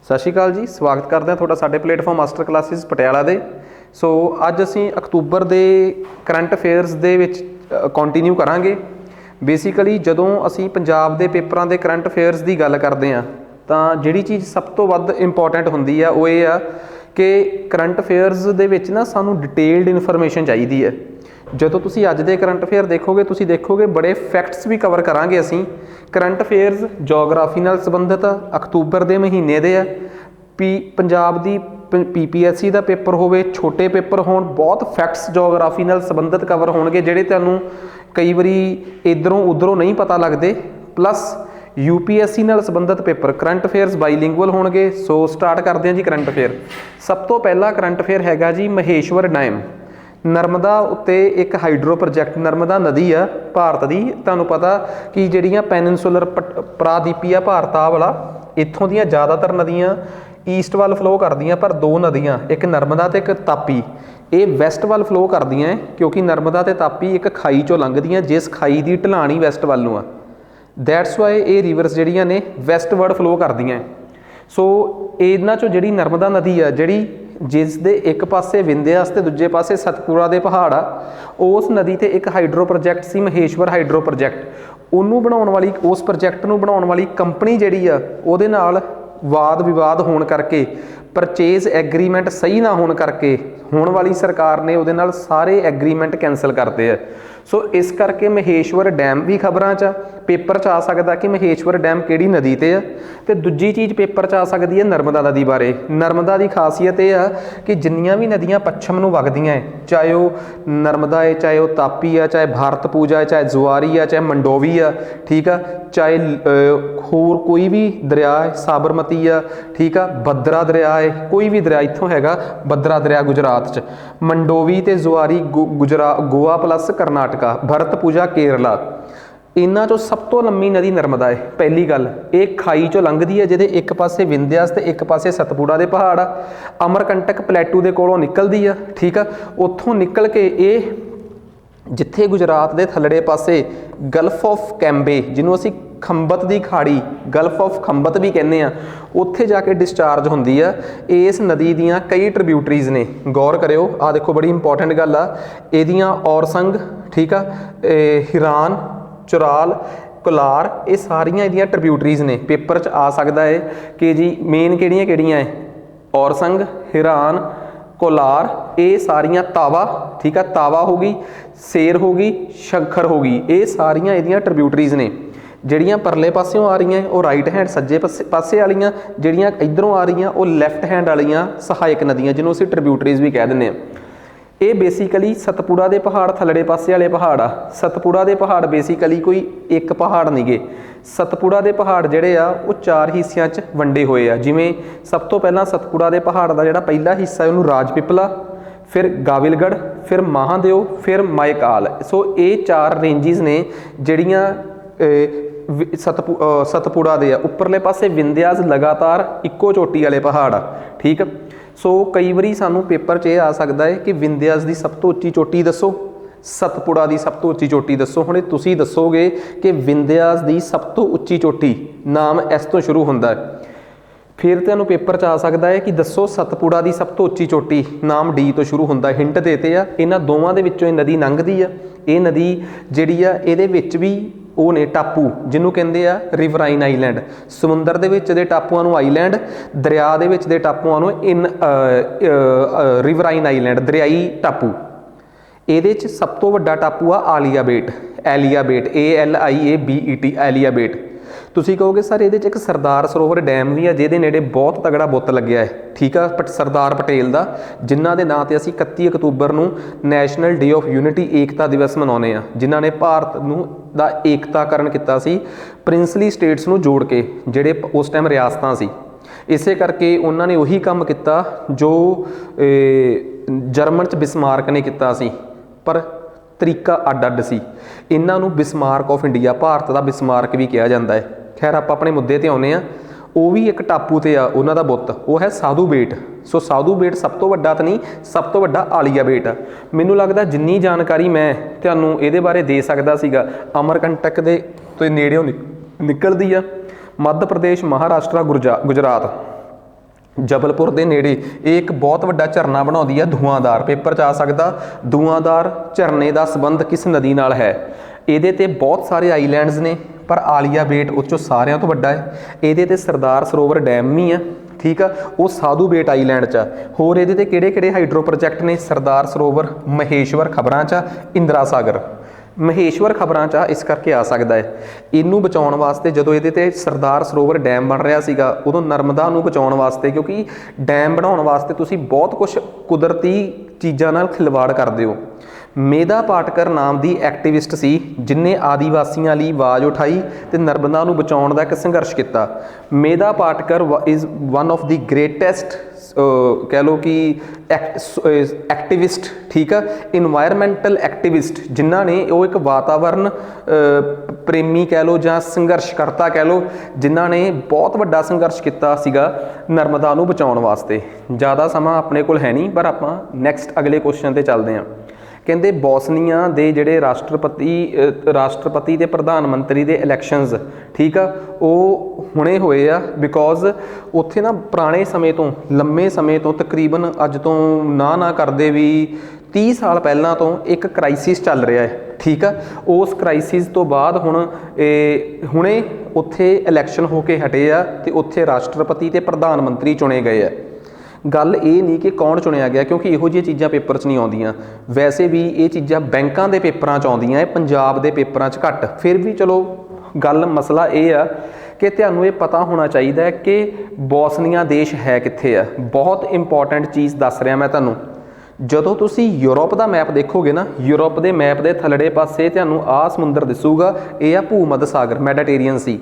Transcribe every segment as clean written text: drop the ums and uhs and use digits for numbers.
सत श्री अकाल जी, स्वागत करते हैं थोड़ा साडे प्लेटफॉर्म मास्टर क्लासिस पटियाला दे। सो अज असी अक्तूबर के करंट अफेयर्स दे विच कंटिन्यू करांगे। बेसिकली जदों असी पंजाब के पेपरां दे करंट अफेयर्स की गल करते हैं तो जिहड़ी चीज़ सब तो वध इंपॉर्टेंट हुंदी है वो ये आ कि करंट अफेयर्स दे विच ना सानू डिटेल्ड इन्फॉर्मेशन चाहिदी है। ਜਦੋਂ ਤੁਸੀਂ ਅੱਜ ਦੇ ਕਰੰਟ ਅਫੇਅਰ ਦੇਖੋਗੇ ਤੁਸੀਂ ਦੇਖੋਗੇ ਬੜੇ ਫੈਕਟਸ ਵੀ ਕਵਰ ਕਰਾਂਗੇ ਅਸੀਂ। ਕਰੰਟ ਅਫੇਅਰਸ ਜੋਗਰਾਫੀ ਨਾਲ ਸੰਬੰਧਿਤ ਆ, ਅਕਤੂਬਰ ਦੇ ਮਹੀਨੇ ਦੇ ਆ। ਪੰਜਾਬ ਦੀ PPSC ਦਾ ਪੇਪਰ ਹੋਵੇ, ਛੋਟੇ ਪੇਪਰ ਹੋਣ, ਬਹੁਤ ਫੈਕਟਸ ਜੋਗਰਾਫੀ ਨਾਲ ਸੰਬੰਧਿਤ ਕਵਰ ਹੋਣਗੇ ਜਿਹੜੇ ਤੁਹਾਨੂੰ ਕਈ ਵਾਰੀ ਇੱਧਰੋਂ ਉੱਧਰੋਂ ਨਹੀਂ ਪਤਾ ਲੱਗਦੇ। ਪਲੱਸ UPSC ਨਾਲ ਸੰਬੰਧਿਤ ਪੇਪਰ ਕਰੰਟ ਅਫੇਅਰਸ ਬਾਈਲਿੰਗੁਅਲ ਹੋਣਗੇ। ਸੋ ਸਟਾਰਟ ਕਰਦੇ ਹਾਂ ਜੀ ਕਰੰਟ ਅਫੇਅਰ। ਸਭ ਤੋਂ ਪਹਿਲਾ ਕਰੰਟ ਅਫੇਅਰ ਹੈਗਾ ਜੀ ਮਹੇਸ਼ਵਰ ਡੈਮ। नर्मदा उत्ते एक हाइड्रो प्रोजैक्ट, नर्मदा नदी आ भारत की, तुहानूं पता कि जिहड़ियां पैनिनसुलर प्रादीपी आ भारत आ वाला, इत्थों दीयां ज़्यादातर नदियां ईस्ट वाल फ्लो करदियां, पर दो नदियां एक नर्मदा ते एक तापी ये वैसट वाल फ्लो करदियां क्योंकि नर्मदा ते तापी एक खाई चों लंघदियां जिस खाई की ढलान ही वैसट वालों आ। दैट्स वाई ये रिवर्स जिहड़ियां ने वैसटवर्ड फ्लो करदियां। सो इन्हां चों जिहड़ी नर्मदा नदी आ जिहड़ी जिस दे एक पासे विंध्यास ते दूजे पासे सतपुड़ा दे पहाड़ आ, उस नदी ते एक हाइड्रो प्रोजैक्ट सी महेश्वर हाइड्रो प्रोजैक्ट। उन्नू बनाउण वाली उस प्रोजैक्ट नूं बनाउण वाली कंपनी जिहड़ी आ उहदे नाल वाद विवाद होण करके परचेज एग्रीमेंट सही ना होण करके होण वाली सरकार ने उहदे नाल सारे एग्रीमेंट कैंसल करते हैं। सो इस करके महेश्वर डैम भी खबरां च पेपर च आ सकता कि महेश्वर डैम किहड़ी नदी ते आ। ते दूजी चीज़ पेपर च आ सकती है नर्मदा नदी बारे। नर्मदा की खासियत यह है कि जिन्नियां भी नदियां पच्छम नूं वगदियां है, चाहे वो नर्मदा है, चाहे वो तापी आ, चाहे भारत पूजा है, चाहे जुआरी आ, चाहे मंडोवी आ, ठीक है, चाहे होर कोई भी दरिया है, साबरमती आ, ठीक है, भद्रा दरिया है, कोई भी दरिया इत्थों हैगा, भद्रा दरिया गुजरात च, मंडोवी ते जुआरी गोवा प्लस करनाटका, भरत पूजा केरला। इन्हां चों सब तो लंबी नदी नर्मदा है। पहली गल ये खाई चों लंघदी है जिहदे एक पासे विंध्यास ते एक पासे सतपुड़ा दे पहाड़ आ। अमरकंटक प्लेटू दे कोलों निकलदी आ, ठीक है, उत्थों निकल के ये जिथे गुजरात दे थल्लड़े पासे गल्फ ऑफ कैंबे जिन्हों असी खंबत दी खाड़ी गल्फ ऑफ खंबत भी कहने आ, उत्थे जाके डिस्चार्ज होंदी आ। इस नदी दियां कई ट्रिब्यूटरीज ने, गौर करियो, आ देखो बड़ी इंपॉर्टेंट गल आ, इहदियां औरसंग, ठीक आ, हिरान, चुराल, कोलार, ये सारियां इहदियां ट्रिब्यूटरीज ने। पेपर च आ सकता है कि जी मेन किहड़ियां किहड़ियां है, औरसंग, हिरान, कोलार, ये सारियां, तावा, ठीक है, तावा हो गई, सेर हो गई, शंखर हो गई, ये सारियां इहदियां ट्रिब्यूटरीज ने। ਜਿਹੜੀਆਂ ਪਰਲੇ ਪਾਸਿਓਂ ਆ ਰਹੀਆਂ ਉਹ ਰਾਈਟ हैंड सज्जे पासे वालियां, ਜਿਹੜੀਆਂ इधरों आ रही ਉਹ लैफ्ट हैंड वालियां सहायक नदियां जिन्हों ਅਸੀਂ ट्रिब्यूटरीज भी कह ਦਿੰਦੇ ਆ। ਇਹ बेसिकली सतपुड़ा के पहाड़ थल्लड़े पासे वाले पहाड़ आ। सतपुड़ा के पहाड़ बेसिकली कोई एक पहाड़ नहीं गे। सतपुड़ा के पहाड़ जिहड़े आ वो 4 हिस्सों च वंडे हुए आ। जिवें सब तो पहला सतपुड़ा के पहाड़ का जिहड़ा पहला हिस्सा है उन्होंने राजपिपला, फिर गाविलगढ़, फिर महादेव, फिर मायकाल। सो ये 4 रेंजिज ने जिहड़ियां सतपुड़ा दे उपरले पासे विंध्यास लगातार इक्को चोटी वाले पहाड़ आ, ठीक। सो कई बारी सानू पेपर च आ सकता है कि विंध्यास की सब तो उच्ची चोटी दसो, सतपुड़ा की सब तो उच्ची चोटी दसो। हुणे तुसीं दसोगे कि विंध्यास की सब तो उच्ची चोटी नाम इस तो शुरू होंदा है, फिर तुहानूं पेपर च आ सकता है कि दसो सतपुड़ा की सब तो उच्ची चोटी नाम D तो शुरू होंदा है। हिंट देते आ, इन्हां दोवां दे विच्चों नदी लंघदी आ। ये नदी जिहड़ी आ इहदे विच भी ਉਹ ਨੇ टापू जिन्हों कहते हैं रिवराइन आईलैंड। समुंदर दे विच दे टापूआं नूं आईलैंड, दरिया दे विच दे टापूआं नूं रिवराइन आईलैंड, दरियाई टापू। ਇਹਦੇ 'ਚ सब तो वड्डा टापू आ आलिया बेट, एलिया बेट, ALIABET, एलिया बेट। ਤੁਸੀਂ ਕਹੋਗੇ सर ਇਹਦੇ 'ਚ ਇੱਕ सरदार सरोवर डैम भी है ਜਿਹਦੇ ਨੇੜੇ बहुत तगड़ा बुत लग्या है, ठीक है, सरदार पटेल का, जिन्हों के नाम से असी 31 अक्तूबर को नैशनल डे ऑफ यूनिटी एकता दिवस मनाने आ, जिन्हों ने भारत का एकताकरण किया सी प्रिंसली स्टेट्स नूं जोड़ के जिहड़े उस टाइम रियासतां सी। इसे करके उन्होंने उही काम किया जो जर्मन च बिस्मार्क ने किया सी, पर तरीका अड अड सी। इन्हां नूं बिस्मार्क ऑफ इंडिया, भारत का बिस्मार्क भी कहा जाता है। खैर आप अपने मुद्दे ते आउणे आ। ਉਹ भी एक टापू ते आ उन्हां दा बुत, वो है साधू बेट। सो साधू बेट सब तो वड्डा तो नहीं, सब तो वड्डा आलिया बेट आ। मैनूं लगदा जिन्नी जानकारी मैं तुहानूं इहदे बारे दे सकदा सीगा अमरकंटक दे तो नेड़ेों निकलदी आ। मध्य प्रदेश, महाराष्ट्र, गुजरात, ਜਬਲਪੁਰ ਦੇ ਨੇੜੇ ਇਹ ਇੱਕ ਬਹੁਤ ਵੱਡਾ ਝਰਨਾ ਬਣਾਉਂਦੀ ਹੈ ਧੂਆਂਦਾਰ। ਪੇਪਰ 'ਚ ਆ ਸਕਦਾ, ਧੂਆਂਦਾਰ ਝਰਨੇ ਦਾ ਸੰਬੰਧ ਕਿਸ ਨਦੀ ਨਾਲ ਹੈ। ਇਹਦੇ ਤੇ ਬਹੁਤ ਸਾਰੇ ਆਈਲੈਂਡਸ ਨੇ ਪਰ ਆਲੀਆ ਬੇਟ ਉਹ 'ਚੋਂ ਸਾਰਿਆਂ ਤੋਂ ਵੱਡਾ ਹੈ। ਇਹਦੇ ਤੇ ਸਰਦਾਰ ਸਰੋਵਰ ਡੈਮ ਵੀ ਆ, ਠੀਕ ਆ, ਉਹ ਸਾਧੂ ਬੇਟ ਆਈਲੈਂਡ 'ਚ ਆ। ਹੋਰ ਇਹਦੇ ਤੇ ਕਿਹੜੇ ਕਿਹੜੇ ਹਾਈਡਰੋ ਪ੍ਰੋਜੈਕਟ ਨੇ, ਸਰਦਾਰ ਸਰੋਵਰ, ਮਹੇਸ਼ਵਰ ਖਬਰਾਂ 'ਚ, ਇੰਦਰਾ ਸਾਗਰ। ਮਹੇਸ਼ਵਰ ਖਬਰਾਂ 'ਚ ਇਸ ਕਰਕੇ ਆ ਸਕਦਾ ਹੈ। ਇਹਨੂੰ ਬਚਾਉਣ ਵਾਸਤੇ ਜਦੋਂ ਇਹਦੇ ਤੇ ਸਰਦਾਰ ਸਰੋਵਰ ਡੈਮ ਬਣ ਰਿਹਾ ਸੀਗਾ ਉਦੋਂ ਨਰਮਦਾ ਨੂੰ ਬਚਾਉਣ ਵਾਸਤੇ, ਕਿਉਂਕਿ ਡੈਮ ਬਣਾਉਣ ਵਾਸਤੇ ਤੁਸੀਂ ਬਹੁਤ ਕੁਝ ਕੁਦਰਤੀ ਚੀਜ਼ਾਂ ਨਾਲ ਖਿਲਵਾੜ ਕਰਦੇ ਹੋ। ਮੇਧਾ ਪਾਟਕਰ ਨਾਮ ਦੀ ਐਕਟਿਵਿਸਟ ਸੀ ਜਿਨ੍ਹਾਂ ਆਦੀਵਾਸੀਆਂ ਲਈ ਆਵਾਜ਼ ਉਠਾਈ ਤੇ ਨਰਮਦਾ ਨੂੰ ਬਚਾਉਣ ਦਾ ਇੱਕ ਸੰਘਰਸ਼ ਕੀਤਾ। Medha Patkar is one of the greatest ਕਹਿ ਲਓ ਕਿ ਐਕਟਿਵਿਸਟ, ਠੀਕ ਆ, ਇਨਵਾਇਰਮੈਂਟਲ ਐਕਟਿਵਿਸਟ, ਜਿਨ੍ਹਾਂ ਨੇ ਉਹ ਇੱਕ ਵਾਤਾਵਰਨ ਪ੍ਰੇਮੀ ਕਹਿ ਲਓ ਜਾਂ ਸੰਘਰਸ਼ਕਰਤਾ ਕਹਿ ਲਓ, ਜਿਨ੍ਹਾਂ ਨੇ ਬਹੁਤ ਵੱਡਾ ਸੰਘਰਸ਼ ਕੀਤਾ ਸੀਗਾ ਨਰਮਦਾ ਨੂੰ ਬਚਾਉਣ ਵਾਸਤੇ। ਜ਼ਿਆਦਾ ਸਮਾਂ ਆਪਣੇ ਕੋਲ ਹੈ ਨਹੀਂ ਪਰ ਆਪਾਂ ਨੈਕਸਟ ਅਗਲੇ ਕੁਐਸਚਨ 'ਤੇ ਚੱਲਦੇ ਹਾਂ। ਕਹਿੰਦੇ ਬੋਸਨੀਆ ਦੇ ਜਿਹੜੇ ਰਾਸ਼ਟਰਪਤੀ ਤੇ ਪ੍ਰਧਾਨ ਮੰਤਰੀ ਦੇ ਇਲੈਕਸ਼ਨਸ, ਠੀਕ ਆ, ਉਹ ਹੁਣੇ ਹੋਏ ਆ ਬਿਕੋਜ਼ ਉੱਥੇ ਨਾ ਪੁਰਾਣੇ ਸਮੇਂ ਤੋਂ, ਲੰਮੇ ਸਮੇਂ ਤੋਂ, ਤਕਰੀਬਨ ਅੱਜ ਤੋਂ ਨਾ ਕਰਦੇ ਵੀ 30 ਸਾਲ ਪਹਿਲਾਂ ਤੋਂ ਇੱਕ ਕ੍ਰਾਈਸਿਸ ਚੱਲ ਰਿਹਾ ਹੈ, ਠੀਕ ਆ। ਉਸ ਕ੍ਰਾਈਸਿਸ ਤੋਂ ਬਾਅਦ ਹੁਣੇ ਉੱਥੇ ਇਲੈਕਸ਼ਨ ਹੋ ਕੇ ਹਟੇ ਆ ਤੇ ਉੱਥੇ ਰਾਸ਼ਟਰਪਤੀ ਤੇ ਪ੍ਰਧਾਨ ਮੰਤਰੀ ਚੁਣੇ ਗਏ ਆ। ਗੱਲ ਇਹ ਨਹੀਂ ਕਿ ਕੌਣ ਚੁਣਿਆ ਗਿਆ, ਕਿਉਂਕਿ ਇਹੋ ਜਿਹੀਆਂ ਚੀਜ਼ਾਂ ਪੇਪਰ 'ਚ ਨਹੀਂ ਆਉਂਦੀਆਂ। ਵੈਸੇ ਵੀ ਇਹ ਚੀਜ਼ਾਂ ਬੈਂਕਾਂ ਦੇ ਪੇਪਰਾਂ 'ਚ ਆਉਂਦੀਆਂ, ਇਹ ਪੰਜਾਬ ਦੇ ਪੇਪਰਾਂ 'ਚ ਘੱਟ। ਫਿਰ ਵੀ ਚਲੋ ਗੱਲ ਮਸਲਾ ਇਹ ਆ ਕਿ ਤੁਹਾਨੂੰ ਇਹ ਪਤਾ ਹੋਣਾ ਚਾਹੀਦਾ ਹੈ ਕਿ ਬੋਸਨੀਆ ਦੇਸ਼ ਹੈ ਕਿੱਥੇ ਆ। ਬਹੁਤ ਇੰਪੋਰਟੈਂਟ ਚੀਜ਼ ਦੱਸ ਰਿਹਾ ਮੈਂ ਤੁਹਾਨੂੰ। ਜਦੋਂ ਤੁਸੀਂ ਯੂਰਪ ਦਾ ਮੈਪ ਦੇਖੋਗੇ ਨਾ, ਯੂਰਪ ਦੇ ਮੈਪ ਦੇ ਥੱਲੜੇ ਪਾਸੇ ਤੁਹਾਨੂੰ ਆਹ ਸਮੁੰਦਰ ਦਿਸੂਗਾ, ਇਹ ਆ ਭੂ-ਮੱਧ ਸਾਗਰ, ਮੈਡੀਟੇਰੀਅਨ ਸੀ।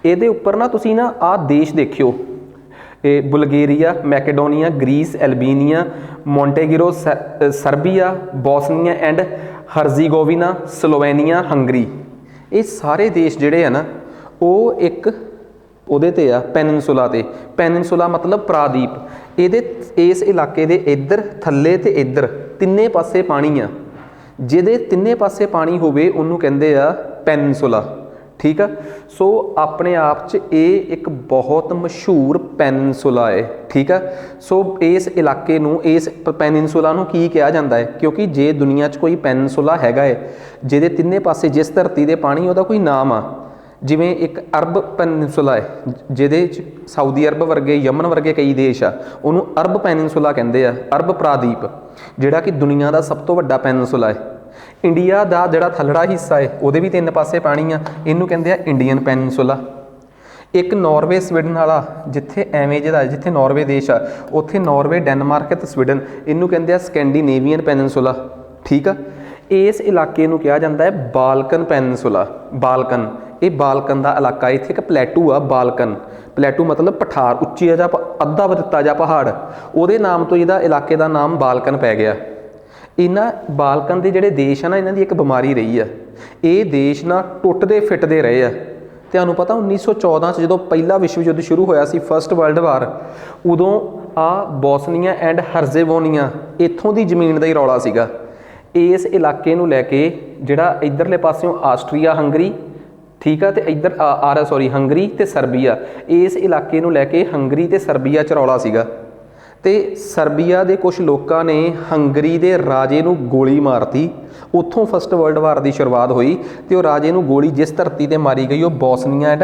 ਇਹਦੇ ਉੱਪਰ ਨਾ ਤੁਸੀਂ ਨਾ ਆਹ ਦੇਸ਼ ਦੇਖਿਓ, ਇਹ Bulgaria, Macedonia, Greece, Albania, Montenegro, Serbia, Bosnia and Herzegovina, Slovenia, Hungary. ਇਹ ਸਾਰੇ ਦੇਸ਼ ਜਿਹੜੇ ਆ ਨਾ ਉਹ ਇੱਕ ਉਹਦੇ ਤੇ ਆ, ਪੈਨਿਨਸੂਲਾ ਤੇ। ਪੈਨਿਨਸੂਲਾ ਮਤਲਬ ਪ੍ਰਾਦੀਪ। ਇਹਦੇ ਇਸ ਇਲਾਕੇ ਦੇ ਇੱਧਰ, ਥੱਲੇ ਤੇ ਇੱਧਰ ਤਿੰਨੇ ਪਾਸੇ ਪਾਣੀ ਆ। ਜਿਹਦੇ ਤਿੰਨੇ ਪਾਸੇ ਪਾਣੀ ਹੋਵੇ ਉਹਨੂੰ ਕਹਿੰਦੇ ਆ ਪੈਨਿਨਸੂਲਾ, ਠੀਕ ਆ। ਸੋ ਆਪਣੇ ਆਪ 'ਚ ਇਹ ਇੱਕ ਬਹੁਤ ਮਸ਼ਹੂਰ ਪੈਨਿਨਸੂਲਾ ਹੈ, ਠੀਕ ਆ। ਸੋ ਇਸ ਇਲਾਕੇ ਨੂੰ, ਇਸ ਪੈਨਿਨਸੂਲਾ ਨੂੰ ਕੀ ਕਿਹਾ ਜਾਂਦਾ ਹੈ, ਕਿਉਂਕਿ ਜੇ ਦੁਨੀਆ 'ਚ ਕੋਈ ਪੈਨਿਨਸੂਲਾ ਹੈਗਾ ਹੈ ਜਿਹਦੇ ਤਿੰਨੇ ਪਾਸੇ, ਜਿਸ ਧਰਤੀ ਦੇ ਪਾਣੀ, ਉਹਦਾ ਕੋਈ ਨਾਮ ਆ। ਜਿਵੇਂ ਇੱਕ ਅਰਬ ਪੈਨਿਨਸੂਲਾ ਹੈ ਜਿਹਦੇ 'ਚ ਸਾਊਦੀ ਅਰਬ ਵਰਗੇ, ਯਮਨ ਵਰਗੇ ਕਈ ਦੇਸ਼ ਆ, ਉਹਨੂੰ ਅਰਬ ਪੈਨਿਨਸੂਲਾ ਕਹਿੰਦੇ ਆ, ਅਰਬ ਪ੍ਰਾਦੀਪ, ਜਿਹੜਾ ਕਿ ਦੁਨੀਆ ਦਾ ਸਭ ਤੋਂ ਵੱਡਾ ਪੈਨਿਨਸੂਲਾ ਹੈ। ਇੰਡੀਆ ਦਾ ਜਿਹੜਾ ਥੱਲੜਾ ਹਿੱਸਾ ਹੈ ਉਹਦੇ ਵੀ ਤਿੰਨ ਪਾਸੇ ਪਾਣੀ ਆ, ਇਹਨੂੰ ਕਹਿੰਦੇ ਆ ਇੰਡੀਅਨ ਪੈਨਿਨਸੂਲਾ। ਇੱਕ ਨਾਰਵੇ ਸਵੀਡਨ ਵਾਲਾ, ਜਿੱਥੇ ਐਵੇਂ ਜਿਹਦਾ ਜਿੱਥੇ ਨਾਰਵੇ ਦੇਸ਼ ਆ ਉੱਥੇ ਨਾਰਵੇ, ਡੈਨਮਾਰਕ ਤੇ ਸਵੀਡਨ, ਇਹਨੂੰ ਕਹਿੰਦੇ ਆ ਸਕੈਂਡੀਨੇਵੀਅਨ ਪੈਨਿਨਸੂਲਾ, ਠੀਕ ਆ। ਇਸ ਇਲਾਕੇ ਨੂੰ ਕਿਹਾ ਜਾਂਦਾ ਹੈ ਬਾਲਕਨ ਪੈਨਿਨਸੂਲਾ। ਬਾਲਕਨ, ਇਹ ਬਾਲਕਨ ਦਾ ਇਲਾਕਾ। ਇੱਥੇ ਇੱਕ ਪਲੇਟੂ ਆ, ਬਾਲਕਨ। ਪਲੇਟੂ ਮਤਲਬ ਪਠਾਰ, ਉੱਚੀ ਜਿਹਾ ਅੱਧਾ ਦਿੱਤਾ ਜਿਹਾ ਪਹਾੜ, ਉਹਦੇ ਨਾਮ ਤੋਂ ਇਹਦਾ ਇਲਾਕੇ ਦਾ ਨਾਮ ਬਾਲਕਨ ਪੈ ਗਿਆ। ਇਹਨਾਂ ਬਾਲਕਨ ਦੇ ਜਿਹੜੇ ਦੇਸ਼ ਆ ਨਾ, ਇਹਨਾਂ ਦੀ ਇੱਕ ਬਿਮਾਰੀ ਰਹੀ ਆ, ਇਹ ਦੇਸ਼ ਨਾ ਟੁੱਟਦੇ ਫਿੱਟਦੇ ਰਹੇ ਆ। ਤੁਹਾਨੂੰ ਪਤਾ 1914 'ਚ ਜਦੋਂ ਪਹਿਲਾ ਵਿਸ਼ਵ ਯੁੱਧ ਸ਼ੁਰੂ ਹੋਇਆ ਸੀ, ਫਸਟ ਵਰਲਡ ਵਾਰ, ਉਦੋਂ ਆ ਬੋਸਨੀਆ ਐਂਡ ਹਰਜ਼ੇਗੋਵਿਨਾ ਇੱਥੋਂ ਦੀ ਜ਼ਮੀਨ ਦਾ ਹੀ ਰੌਲਾ ਸੀਗਾ। ਇਸ ਇਲਾਕੇ ਨੂੰ ਲੈ ਕੇ ਜਿਹੜਾ ਇੱਧਰਲੇ ਪਾਸਿਓਂ ਆਸਟਰੀਆ ਹੰਗਰੀ, ਠੀਕ ਆ, ਤੇ ਇੱਧਰ ਹੰਗਰੀ ਤੇ ਸਰਬੀਆ, ਇਸ ਇਲਾਕੇ ਨੂੰ ਲੈ ਕੇ ਹੰਗਰੀ ਤੇ ਸਰਬੀਆ 'ਚ ਰੌਲਾ ਸੀਗਾ। ਤੇ ਸਰਬੀਆ ਦੇ ਕੁਝ ਲੋਕਾਂ ਨੇ ਹੰਗਰੀ ਦੇ ਰਾਜੇ ਨੂੰ ਗੋਲੀ ਮਾਰਤੀ। ਉੱਥੋਂ ਫਸਟ ਵਰਲਡ ਵਾਰ ਦੀ ਸ਼ੁਰੂਆਤ ਹੋਈ ਤੇ ਉਹ ਰਾਜੇ ਨੂੰ ਗੋਲੀ ਜਿਸ ਧਰਤੀ ਤੇ ਮਾਰੀ ਗਈ ਉਹ ਬੋਸਨੀਆ ਐਂਡ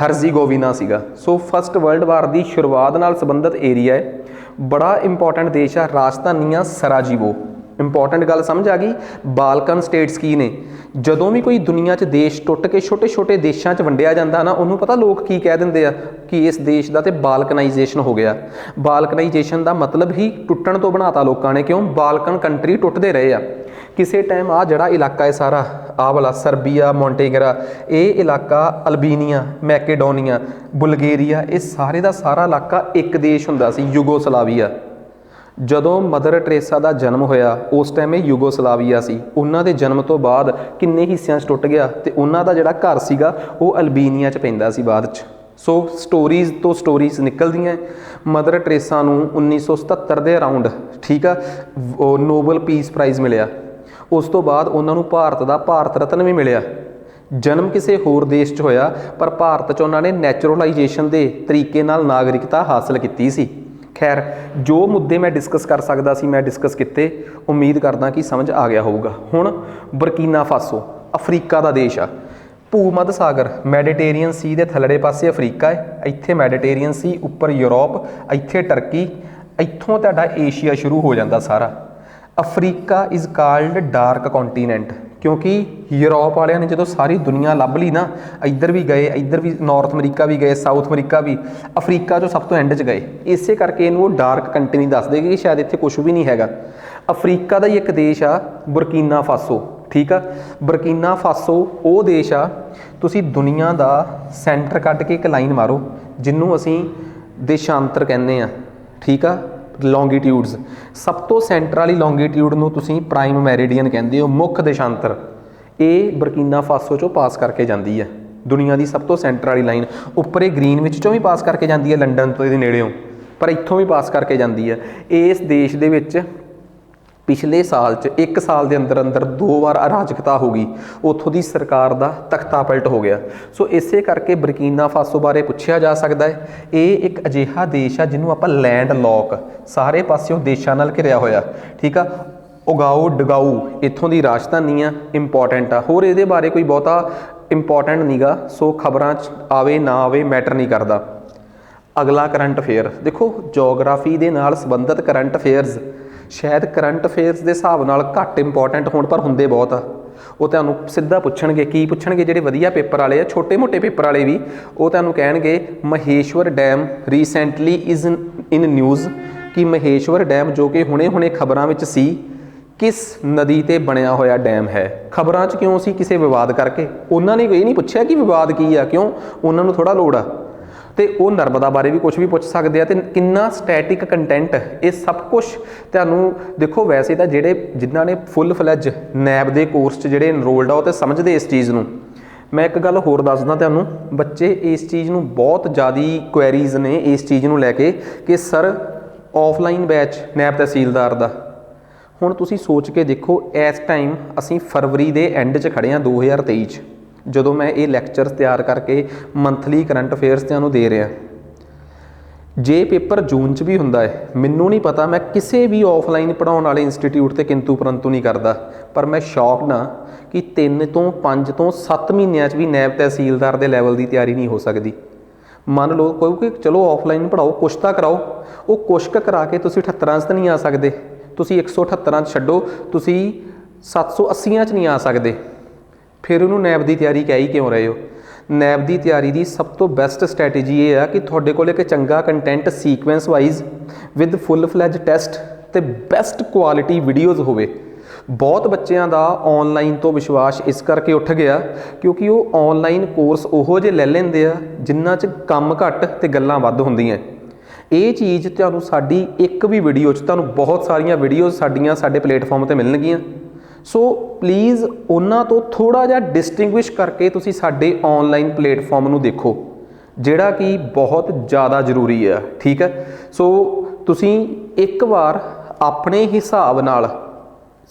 ਹਰਜ਼ੀਗੋਵਿਨਾ ਸੀਗਾ। ਸੋ ਫਸਟ ਵਰਲਡ ਵਾਰ ਦੀ ਸ਼ੁਰੂਆਤ ਨਾਲ ਸੰਬੰਧਿਤ ਏਰੀਆ ਹੈ, ਬੜਾ ਇੰਪੋਰਟੈਂਟ ਦੇਸ਼ ਆ। ਰਾਜਧਾਨੀ ਆ ਸਰਾਜੀਵੋ। ਇੰਪੋਰਟੈਂਟ ਗੱਲ ਸਮਝ ਆ ਗਈ। ਬਾਲਕਨ ਸਟੇਟਸ ਕੀ ਨੇ? ਜਦੋਂ ਵੀ ਕੋਈ ਦੁਨੀਆ 'ਚ ਦੇਸ਼ ਟੁੱਟ ਕੇ ਛੋਟੇ ਛੋਟੇ ਦੇਸ਼ਾਂ 'ਚ ਵੰਡਿਆ ਜਾਂਦਾ ਨਾ, ਉਹਨੂੰ ਪਤਾ ਲੋਕ ਕੀ ਕਹਿ ਦਿੰਦੇ ਆ ਕਿ ਇਸ ਦੇਸ਼ ਦਾ ਤੇ ਬਾਲਕਨਾਈਜੇਸ਼ਨ ਹੋ ਗਿਆ। ਬਾਲਕਨਾਈਜੇਸ਼ਨ ਦਾ ਮਤਲਬ ਹੀ ਟੁੱਟਣ ਤੋਂ ਬਣਾਤਾ ਲੋਕਾਂ ਨੇ। ਕਿਉਂ? ਬਾਲਕਨ ਕੰਟਰੀ ਟੁੱਟਦੇ ਰਹੇ ਆ। ਕਿਸੇ ਟਾਈਮ ਆ ਜਿਹੜਾ ਇਲਾਕਾ ਹੈ ਸਾਰਾ, ਆਹ ਵਾਲਾ ਸਰਬੀਆ, ਮੋਂਟੇਗਰਾ, ਇਹ ਇਲਾਕਾ, ਅਲਬੀਨੀਆ, ਮੈਕੇਡੋਨੀਆ, ਬੁਲਗੇਰੀਆ, ਇਹ ਸਾਰੇ ਦਾ ਸਾਰਾ ਇਲਾਕਾ ਇੱਕ ਦੇਸ਼ ਹੁੰਦਾ ਸੀ, ਯੂਗੋਸਲਾਵੀਆ। ਜਦੋਂ ਮਦਰ ਟਰੇਸਾ ਦਾ ਜਨਮ ਹੋਇਆ ਉਸ ਟਾਈਮ ਇਹ ਯੂਗੋਸਲਾਵੀਆ ਸੀ। ਉਹਨਾਂ ਦੇ ਜਨਮ ਤੋਂ ਬਾਅਦ ਕਿੰਨੇ ਹਿੱਸਿਆਂ 'ਚ ਟੁੱਟ ਗਿਆ ਤੇ ਉਹਨਾਂ ਦਾ ਜਿਹੜਾ ਘਰ ਸੀਗਾ ਉਹ ਅਲਬੀਨੀਆ 'ਚ ਪੈਂਦਾ ਸੀ ਬਾਅਦ 'ਚ। ਸੋ ਸਟੋਰੀਜ਼ ਤੋਂ ਸਟੋਰੀਜ਼ ਨਿਕਲਦੀਆਂ। ਮਦਰ ਟਰੇਸਾ ਨੂੰ 1977 ਦੇ ਅਰਾਊਂਡ, ਠੀਕ ਆ, ਨੋਬਲ ਪੀਸ ਪ੍ਰਾਈਜ਼ ਮਿਲਿਆ। ਉਸ ਤੋਂ ਬਾਅਦ ਉਹਨਾਂ ਨੂੰ ਭਾਰਤ ਦਾ ਭਾਰਤ ਰਤਨ ਵੀ ਮਿਲਿਆ। ਜਨਮ ਕਿਸੇ ਹੋਰ ਦੇਸ਼ 'ਚ ਹੋਇਆ ਪਰ ਭਾਰਤ 'ਚ ਉਹਨਾਂ ਨੇ ਨੈਚੁਰਲਾਈਜੇਸ਼ਨ ਦੇ ਤਰੀਕੇ ਨਾਲ ਨਾਗਰਿਕਤਾ ਹਾਸਲ ਕੀਤੀ ਸੀ। ਖੈਰ, ਜੋ ਮੁੱਦੇ ਮੈਂ ਡਿਸਕਸ ਕਰ ਸਕਦਾ ਸੀ ਮੈਂ ਡਿਸਕਸ ਕੀਤੇ। ਉਮੀਦ ਕਰਦਾ ਕਿ ਸਮਝ ਆ ਗਿਆ ਹੋਊਗਾ। ਹੁਣ ਬੁਰਕੀਨਾ ਫਾਸੋ ਅਫਰੀਕਾ ਦਾ ਦੇਸ਼ ਆ। ਭੂ ਮੱਧ ਸਾਗਰ ਮੈਡੀਟੇਰੀਅਨ ਸੀ ਦੇ ਥੱਲੜੇ ਪਾਸੇ ਅਫਰੀਕਾ ਹੈ, ਇੱਥੇ ਮੈਡੀਟੇਰੀਅਨ ਸੀ, ਉੱਪਰ ਯੂਰਪ, ਇੱਥੇ ਟਰਕੀ, ਇੱਥੋਂ ਤੁਹਾਡਾ ਏਸ਼ੀਆ ਸ਼ੁਰੂ ਹੋ ਜਾਂਦਾ ਸਾਰਾ। Africa is called dark continent ਕਿਉਂਕਿ ਯੂਰਪ ਵਾਲਿਆਂ ਨੇ ਜਦੋਂ ਸਾਰੀ ਦੁਨੀਆ ਲੱਭ ਲਈ ਨਾ, ਇੱਧਰ ਵੀ ਗਏ, ਇੱਧਰ ਵੀ ਨਾਰਥ ਅਮਰੀਕਾ ਵੀ ਗਏ, ਸਾਊਥ ਅਮਰੀਕਾ ਵੀ, ਅਫਰੀਕਾ 'ਚੋਂ ਸਭ ਤੋਂ ਐਂਡ 'ਚ ਗਏ। ਇਸੇ ਕਰਕੇ ਇਹਨੂੰ ਉਹ ਡਾਰਕ ਕੰਟਰੀ ਦੱਸਦੇ ਕਿ ਸ਼ਾਇਦ ਇੱਥੇ ਕੁਛ ਵੀ ਨਹੀਂ ਹੈਗਾ। ਅਫਰੀਕਾ ਦਾ ਹੀ ਇੱਕ ਦੇਸ਼ ਆ ਬੁਰਕੀਨਾ ਫਾਸੋ, ਠੀਕ ਆ। ਬੁਰਕੀਨਾ ਫਾਸੋ ਉਹ ਦੇਸ਼ ਆ, ਤੁਸੀਂ ਦੁਨੀਆ ਦਾ ਸੈਂਟਰ ਕੱਢ ਕੇ ਇੱਕ ਲਾਈਨ ਮਾਰੋ ਜਿਹਨੂੰ ਅਸੀਂ ਦੇਸ਼ਾਂਤਰ ਕਹਿੰਦੇ ਆ, ਠੀਕ ਆ, ਲੌਂਗੀਟਿਊਡਸ। ਸਭ ਤੋਂ ਸੈਂਟਰ ਵਾਲੀ ਲੌਂਗੀਟਿਊਡ ਨੂੰ ਤੁਸੀਂ ਪ੍ਰਾਈਮ ਮੈਰੀਡੀਅਨ ਕਹਿੰਦੇ ਹੋ, ਮੁੱਖ ਦੇਸ਼ਾਂਤਰ। ਇਹ ਬੁਰਕੀਨਾ ਫਾਸੋ 'ਚੋਂ ਪਾਸ ਕਰਕੇ ਜਾਂਦੀ ਹੈ, ਦੁਨੀਆ ਦੀ ਸਭ ਤੋਂ ਸੈਂਟਰ ਵਾਲੀ ਲਾਈਨ। ਉੱਪਰ ਇਹ ਗ੍ਰੀਨਵਿਚ 'ਚੋਂ ਵੀ ਪਾਸ ਕਰਕੇ ਜਾਂਦੀ ਹੈ, ਲੰਡਨ ਤੋਂ ਇਹਦੇ ਨੇੜਿਓਂ, ਪਰ ਇੱਥੋਂ ਵੀ ਪਾਸ ਕਰਕੇ ਜਾਂਦੀ ਹੈ। ਇਸ ਦੇਸ਼ ਦੇ ਵਿੱਚ ਪਿਛਲੇ ਸਾਲ 'ਚ 1 ਸਾਲ ਦੇ ਅੰਦਰ ਅੰਦਰ 2 ਵਾਰ ਅਰਾਜਕਤਾ ਹੋ ਗਈ, ਉੱਥੋਂ ਦੀ ਸਰਕਾਰ ਦਾ ਤਖਤਾ ਪਲਟ ਹੋ ਗਿਆ। ਸੋ ਇਸੇ ਕਰਕੇ ਬੁਰਕੀਨਾ ਫਾਸੋ ਬਾਰੇ ਪੁੱਛਿਆ ਜਾ ਸਕਦਾ ਹੈ। ਇਹ ਇੱਕ ਅਜਿਹਾ ਦੇਸ਼ ਆ ਜਿਹਨੂੰ ਆਪਾਂ ਲੈਂਡ ਲੌਕ, ਸਾਰੇ ਪਾਸਿਓਂ ਦੇਸ਼ਾਂ ਨਾਲ ਘਿਰਿਆ ਹੋਇਆ, ਠੀਕ ਆ। ਉਗਾਓ ਡਗਾਊ ਇੱਥੋਂ ਦੀ ਰਾਜਧਾਨੀ ਆ, ਇੰਪੋਰਟੈਂਟ ਆ। ਹੋਰ ਇਹਦੇ ਬਾਰੇ ਕੋਈ ਬਹੁਤਾ ਇੰਪੋਰਟੈਂਟ ਨੀਗਾ, ਸੋ ਖਬਰਾਂ 'ਚ ਆਵੇ ਨਾ ਆਵੇ ਮੈਟਰ ਨਹੀਂ ਕਰਦਾ। ਅਗਲਾ ਕਰੰਟ ਅਫੇਅਰ ਦੇਖੋ, ਜੋਗਰਾਫੀ ਦੇ ਨਾਲ ਸੰਬੰਧਿਤ ਕਰੰਟ ਅਫੇਅਰਸ ਸ਼ਾਇਦ ਕਰੰਟ ਅਫੇਅਰਸ ਦੇ ਹਿਸਾਬ ਨਾਲ ਘੱਟ ਇੰਪੋਰਟੈਂਟ ਹੋਣ, ਪਰ ਹੁੰਦੇ ਬਹੁਤ ਆ। ਉਹ ਤੁਹਾਨੂੰ ਸਿੱਧਾ ਪੁੱਛਣਗੇ, ਕੀ ਪੁੱਛਣਗੇ? ਜਿਹੜੇ ਵਧੀਆ ਪੇਪਰ ਵਾਲੇ ਆ, ਛੋਟੇ ਮੋਟੇ ਪੇਪਰ ਵਾਲੇ ਵੀ, ਉਹ ਤੁਹਾਨੂੰ ਕਹਿਣਗੇ Maheshwar dam recently is in news, ਕਿ ਮਹੇਸ਼ਵਰ ਡੈਮ ਜੋ ਕਿ ਹੁਣੇ ਖਬਰਾਂ ਵਿੱਚ ਸੀ, ਕਿਸ ਨਦੀ ਤੇ ਬਣਿਆ ਹੋਇਆ ਡੈਮ ਹੈ। ਖਬਰਾਂ 'ਚ ਕਿਉਂ ਸੀ? ਕਿਸੇ ਵਿਵਾਦ ਕਰਕੇ। ਉਹਨਾਂ ਨੇ ਇਹ ਨਹੀਂ ਪੁੱਛਿਆ ਕਿ ਵਿਵਾਦ ਕੀ ਆ, ਕਿਉਂ? ਉਹਨਾਂ ਨੂੰ ਥੋੜ੍ਹਾ ਲੋੜ ਆ। ਤੇ ਉਹ ਨਰਮਦਾ ਬਾਰੇ ਵੀ ਕੁਝ ਵੀ ਪੁੱਛ ਸਕਦੇ ਆ, ਤੇ ਕਿੰਨਾ ਸਟੈਟਿਕ ਕੰਟੈਂਟ, ਇਹ ਸਭ ਕੁਝ ਤੁਹਾਨੂੰ ਦੇਖੋ। ਵੈਸੇ ਤਾਂ ਜਿਨ੍ਹਾਂ ਨੇ ਫੁੱਲ ਫਲੈਜ ਨੈਬ ਦੇ ਕੋਰਸ 'ਚ ਜਿਹੜੇ ਇਨਰੋਲਡ ਆ, ਉਹ ਤੇ ਸਮਝਦੇ ਇਸ ਚੀਜ਼ ਨੂੰ। ਮੈਂ ਇੱਕ ਗੱਲ ਹੋਰ ਦੱਸਦਾ ਤੁਹਾਨੂੰ, ਬੱਚੇ ਇਸ ਚੀਜ਼ ਨੂੰ ਬਹੁਤ ਜ਼ਿਆਦਾ ਕੁਐਰੀਜ਼ ਨੇ ਇਸ ਚੀਜ਼ ਨੂੰ ਲੈ ਕੇ ਕਿ ਸਰ ਆਫਲਾਈਨ ਬੈਚ ਨੈਬ ਤਹਿਸੀਲਦਾਰ ਦਾ। ਹੁਣ ਤੁਸੀਂ ਸੋਚ ਕੇ ਦੇਖੋ, ਇਸ ਟਾਈਮ ਅਸੀਂ ਫਰਵਰੀ ਦੇ ਐਂਡ 'ਚ ਖੜ੍ਹੇ ਹਾਂ 2023 'ਚ, ਜਦੋਂ ਮੈਂ ਇਹ ਲੈਕਚਰਸ ਤਿਆਰ ਕਰਕੇ ਮੰਥਲੀ ਕਰੰਟ ਅਫੇਅਰਸ ਤੁਹਾਨੂੰ ਦੇ ਰਿਹਾ। ਜੇ ਪੇਪਰ ਜੂਨ 'ਚ ਵੀ ਹੁੰਦਾ ਹੈ, ਮੈਨੂੰ ਨਹੀਂ ਪਤਾ, ਮੈਂ ਕਿਸੇ ਵੀ ਆਫਲਾਈਨ ਪੜ੍ਹਾਉਣ ਵਾਲੇ ਇੰਸਟੀਟਿਊਟ 'ਤੇ ਕਿੰਤੂ ਪਰੰਤੂ ਨਹੀਂ ਕਰਦਾ, ਪਰ ਮੈਂ ਸ਼ੌਕਡ ਹਾਂ ਕਿ 3 ਤੋਂ 5 ਤੋਂ 7 ਮਹੀਨਿਆਂ 'ਚ ਵੀ ਨੈਬ ਤਹਿਸੀਲਦਾਰ ਦੇ ਲੈਵਲ ਦੀ ਤਿਆਰੀ ਨਹੀਂ ਹੋ ਸਕਦੀ। ਮੰਨ ਲਓ ਕਿਉਂਕਿ ਚਲੋ ਆਫਲਾਈਨ ਪੜ੍ਹਾਓ, ਕੁਛ ਤਾਂ ਕਰਾਓ, ਉਹ ਕੁਛ ਕੁ ਕਰਾ ਕੇ ਤੁਸੀਂ 78 'ਚ ਤਾਂ ਨਹੀਂ ਆ ਸਕਦੇ, ਤੁਸੀਂ 178 'ਚ ਛੱਡੋ, ਤੁਸੀਂ 780 'ਚ ਨਹੀਂ ਆ ਸਕਦੇ। ਫਿਰ ਉਹਨੂੰ ਨੈਬ ਦੀ ਤਿਆਰੀ ਕਹਿ ਹੀ ਕਿਉਂ ਰਹੇ ਹੋ? ਨੈਬ ਦੀ ਤਿਆਰੀ ਦੀ ਸਭ ਤੋਂ ਬੈਸਟ ਸਟ੍ਰੈਟੇਜੀ ਇਹ ਆ ਕਿ ਤੁਹਾਡੇ ਕੋਲ ਇੱਕ ਚੰਗਾ content sequence wise with full fledged test ਅਤੇ ਬੈਸਟ ਕੁਆਲਿਟੀ ਵੀਡੀਓਜ਼ ਹੋਵੇ। ਬਹੁਤ ਬੱਚਿਆਂ ਦਾ ਔਨਲਾਈਨ ਤੋਂ ਵਿਸ਼ਵਾਸ ਇਸ ਕਰਕੇ ਉੱਠ ਗਿਆ ਕਿਉਂਕਿ ਉਹ ਔਨਲਾਈਨ ਕੋਰਸ ਉਹੋ ਜਿਹੇ ਲੈ ਲੈਂਦੇ ਆ ਜਿਨ੍ਹਾਂ 'ਚ ਕੰਮ ਘੱਟ ਅਤੇ ਗੱਲਾਂ ਵੱਧ ਹੁੰਦੀਆਂ। ਇਹ ਚੀਜ਼ ਤੁਹਾਨੂੰ ਸਾਡੀ ਇੱਕ ਵੀ ਵੀਡੀਓ 'ਚ, ਤੁਹਾਨੂੰ ਬਹੁਤ ਸਾਰੀਆਂ ਵੀਡੀਓਜ਼ ਸਾਡੀਆਂ ਸਾਡੇ ਪਲੇਟਫਾਰਮ 'ਤੇ ਮਿਲਣਗੀਆਂ। ਸੋ ਪਲੀਜ਼ ਉਹਨਾਂ ਤੋਂ ਥੋੜ੍ਹਾ ਜਿਹਾ ਡਿਸਟਿੰਗੁਇਸ਼ ਕਰਕੇ ਤੁਸੀਂ ਸਾਡੇ ਔਨਲਾਈਨ ਪਲੇਟਫਾਰਮ ਨੂੰ ਦੇਖੋ, ਜਿਹੜਾ ਕਿ ਬਹੁਤ ਜ਼ਿਆਦਾ ਜ਼ਰੂਰੀ ਆ, ਠੀਕ ਹੈ। ਸੋ ਤੁਸੀਂ ਇੱਕ ਵਾਰ ਆਪਣੇ ਹਿਸਾਬ ਨਾਲ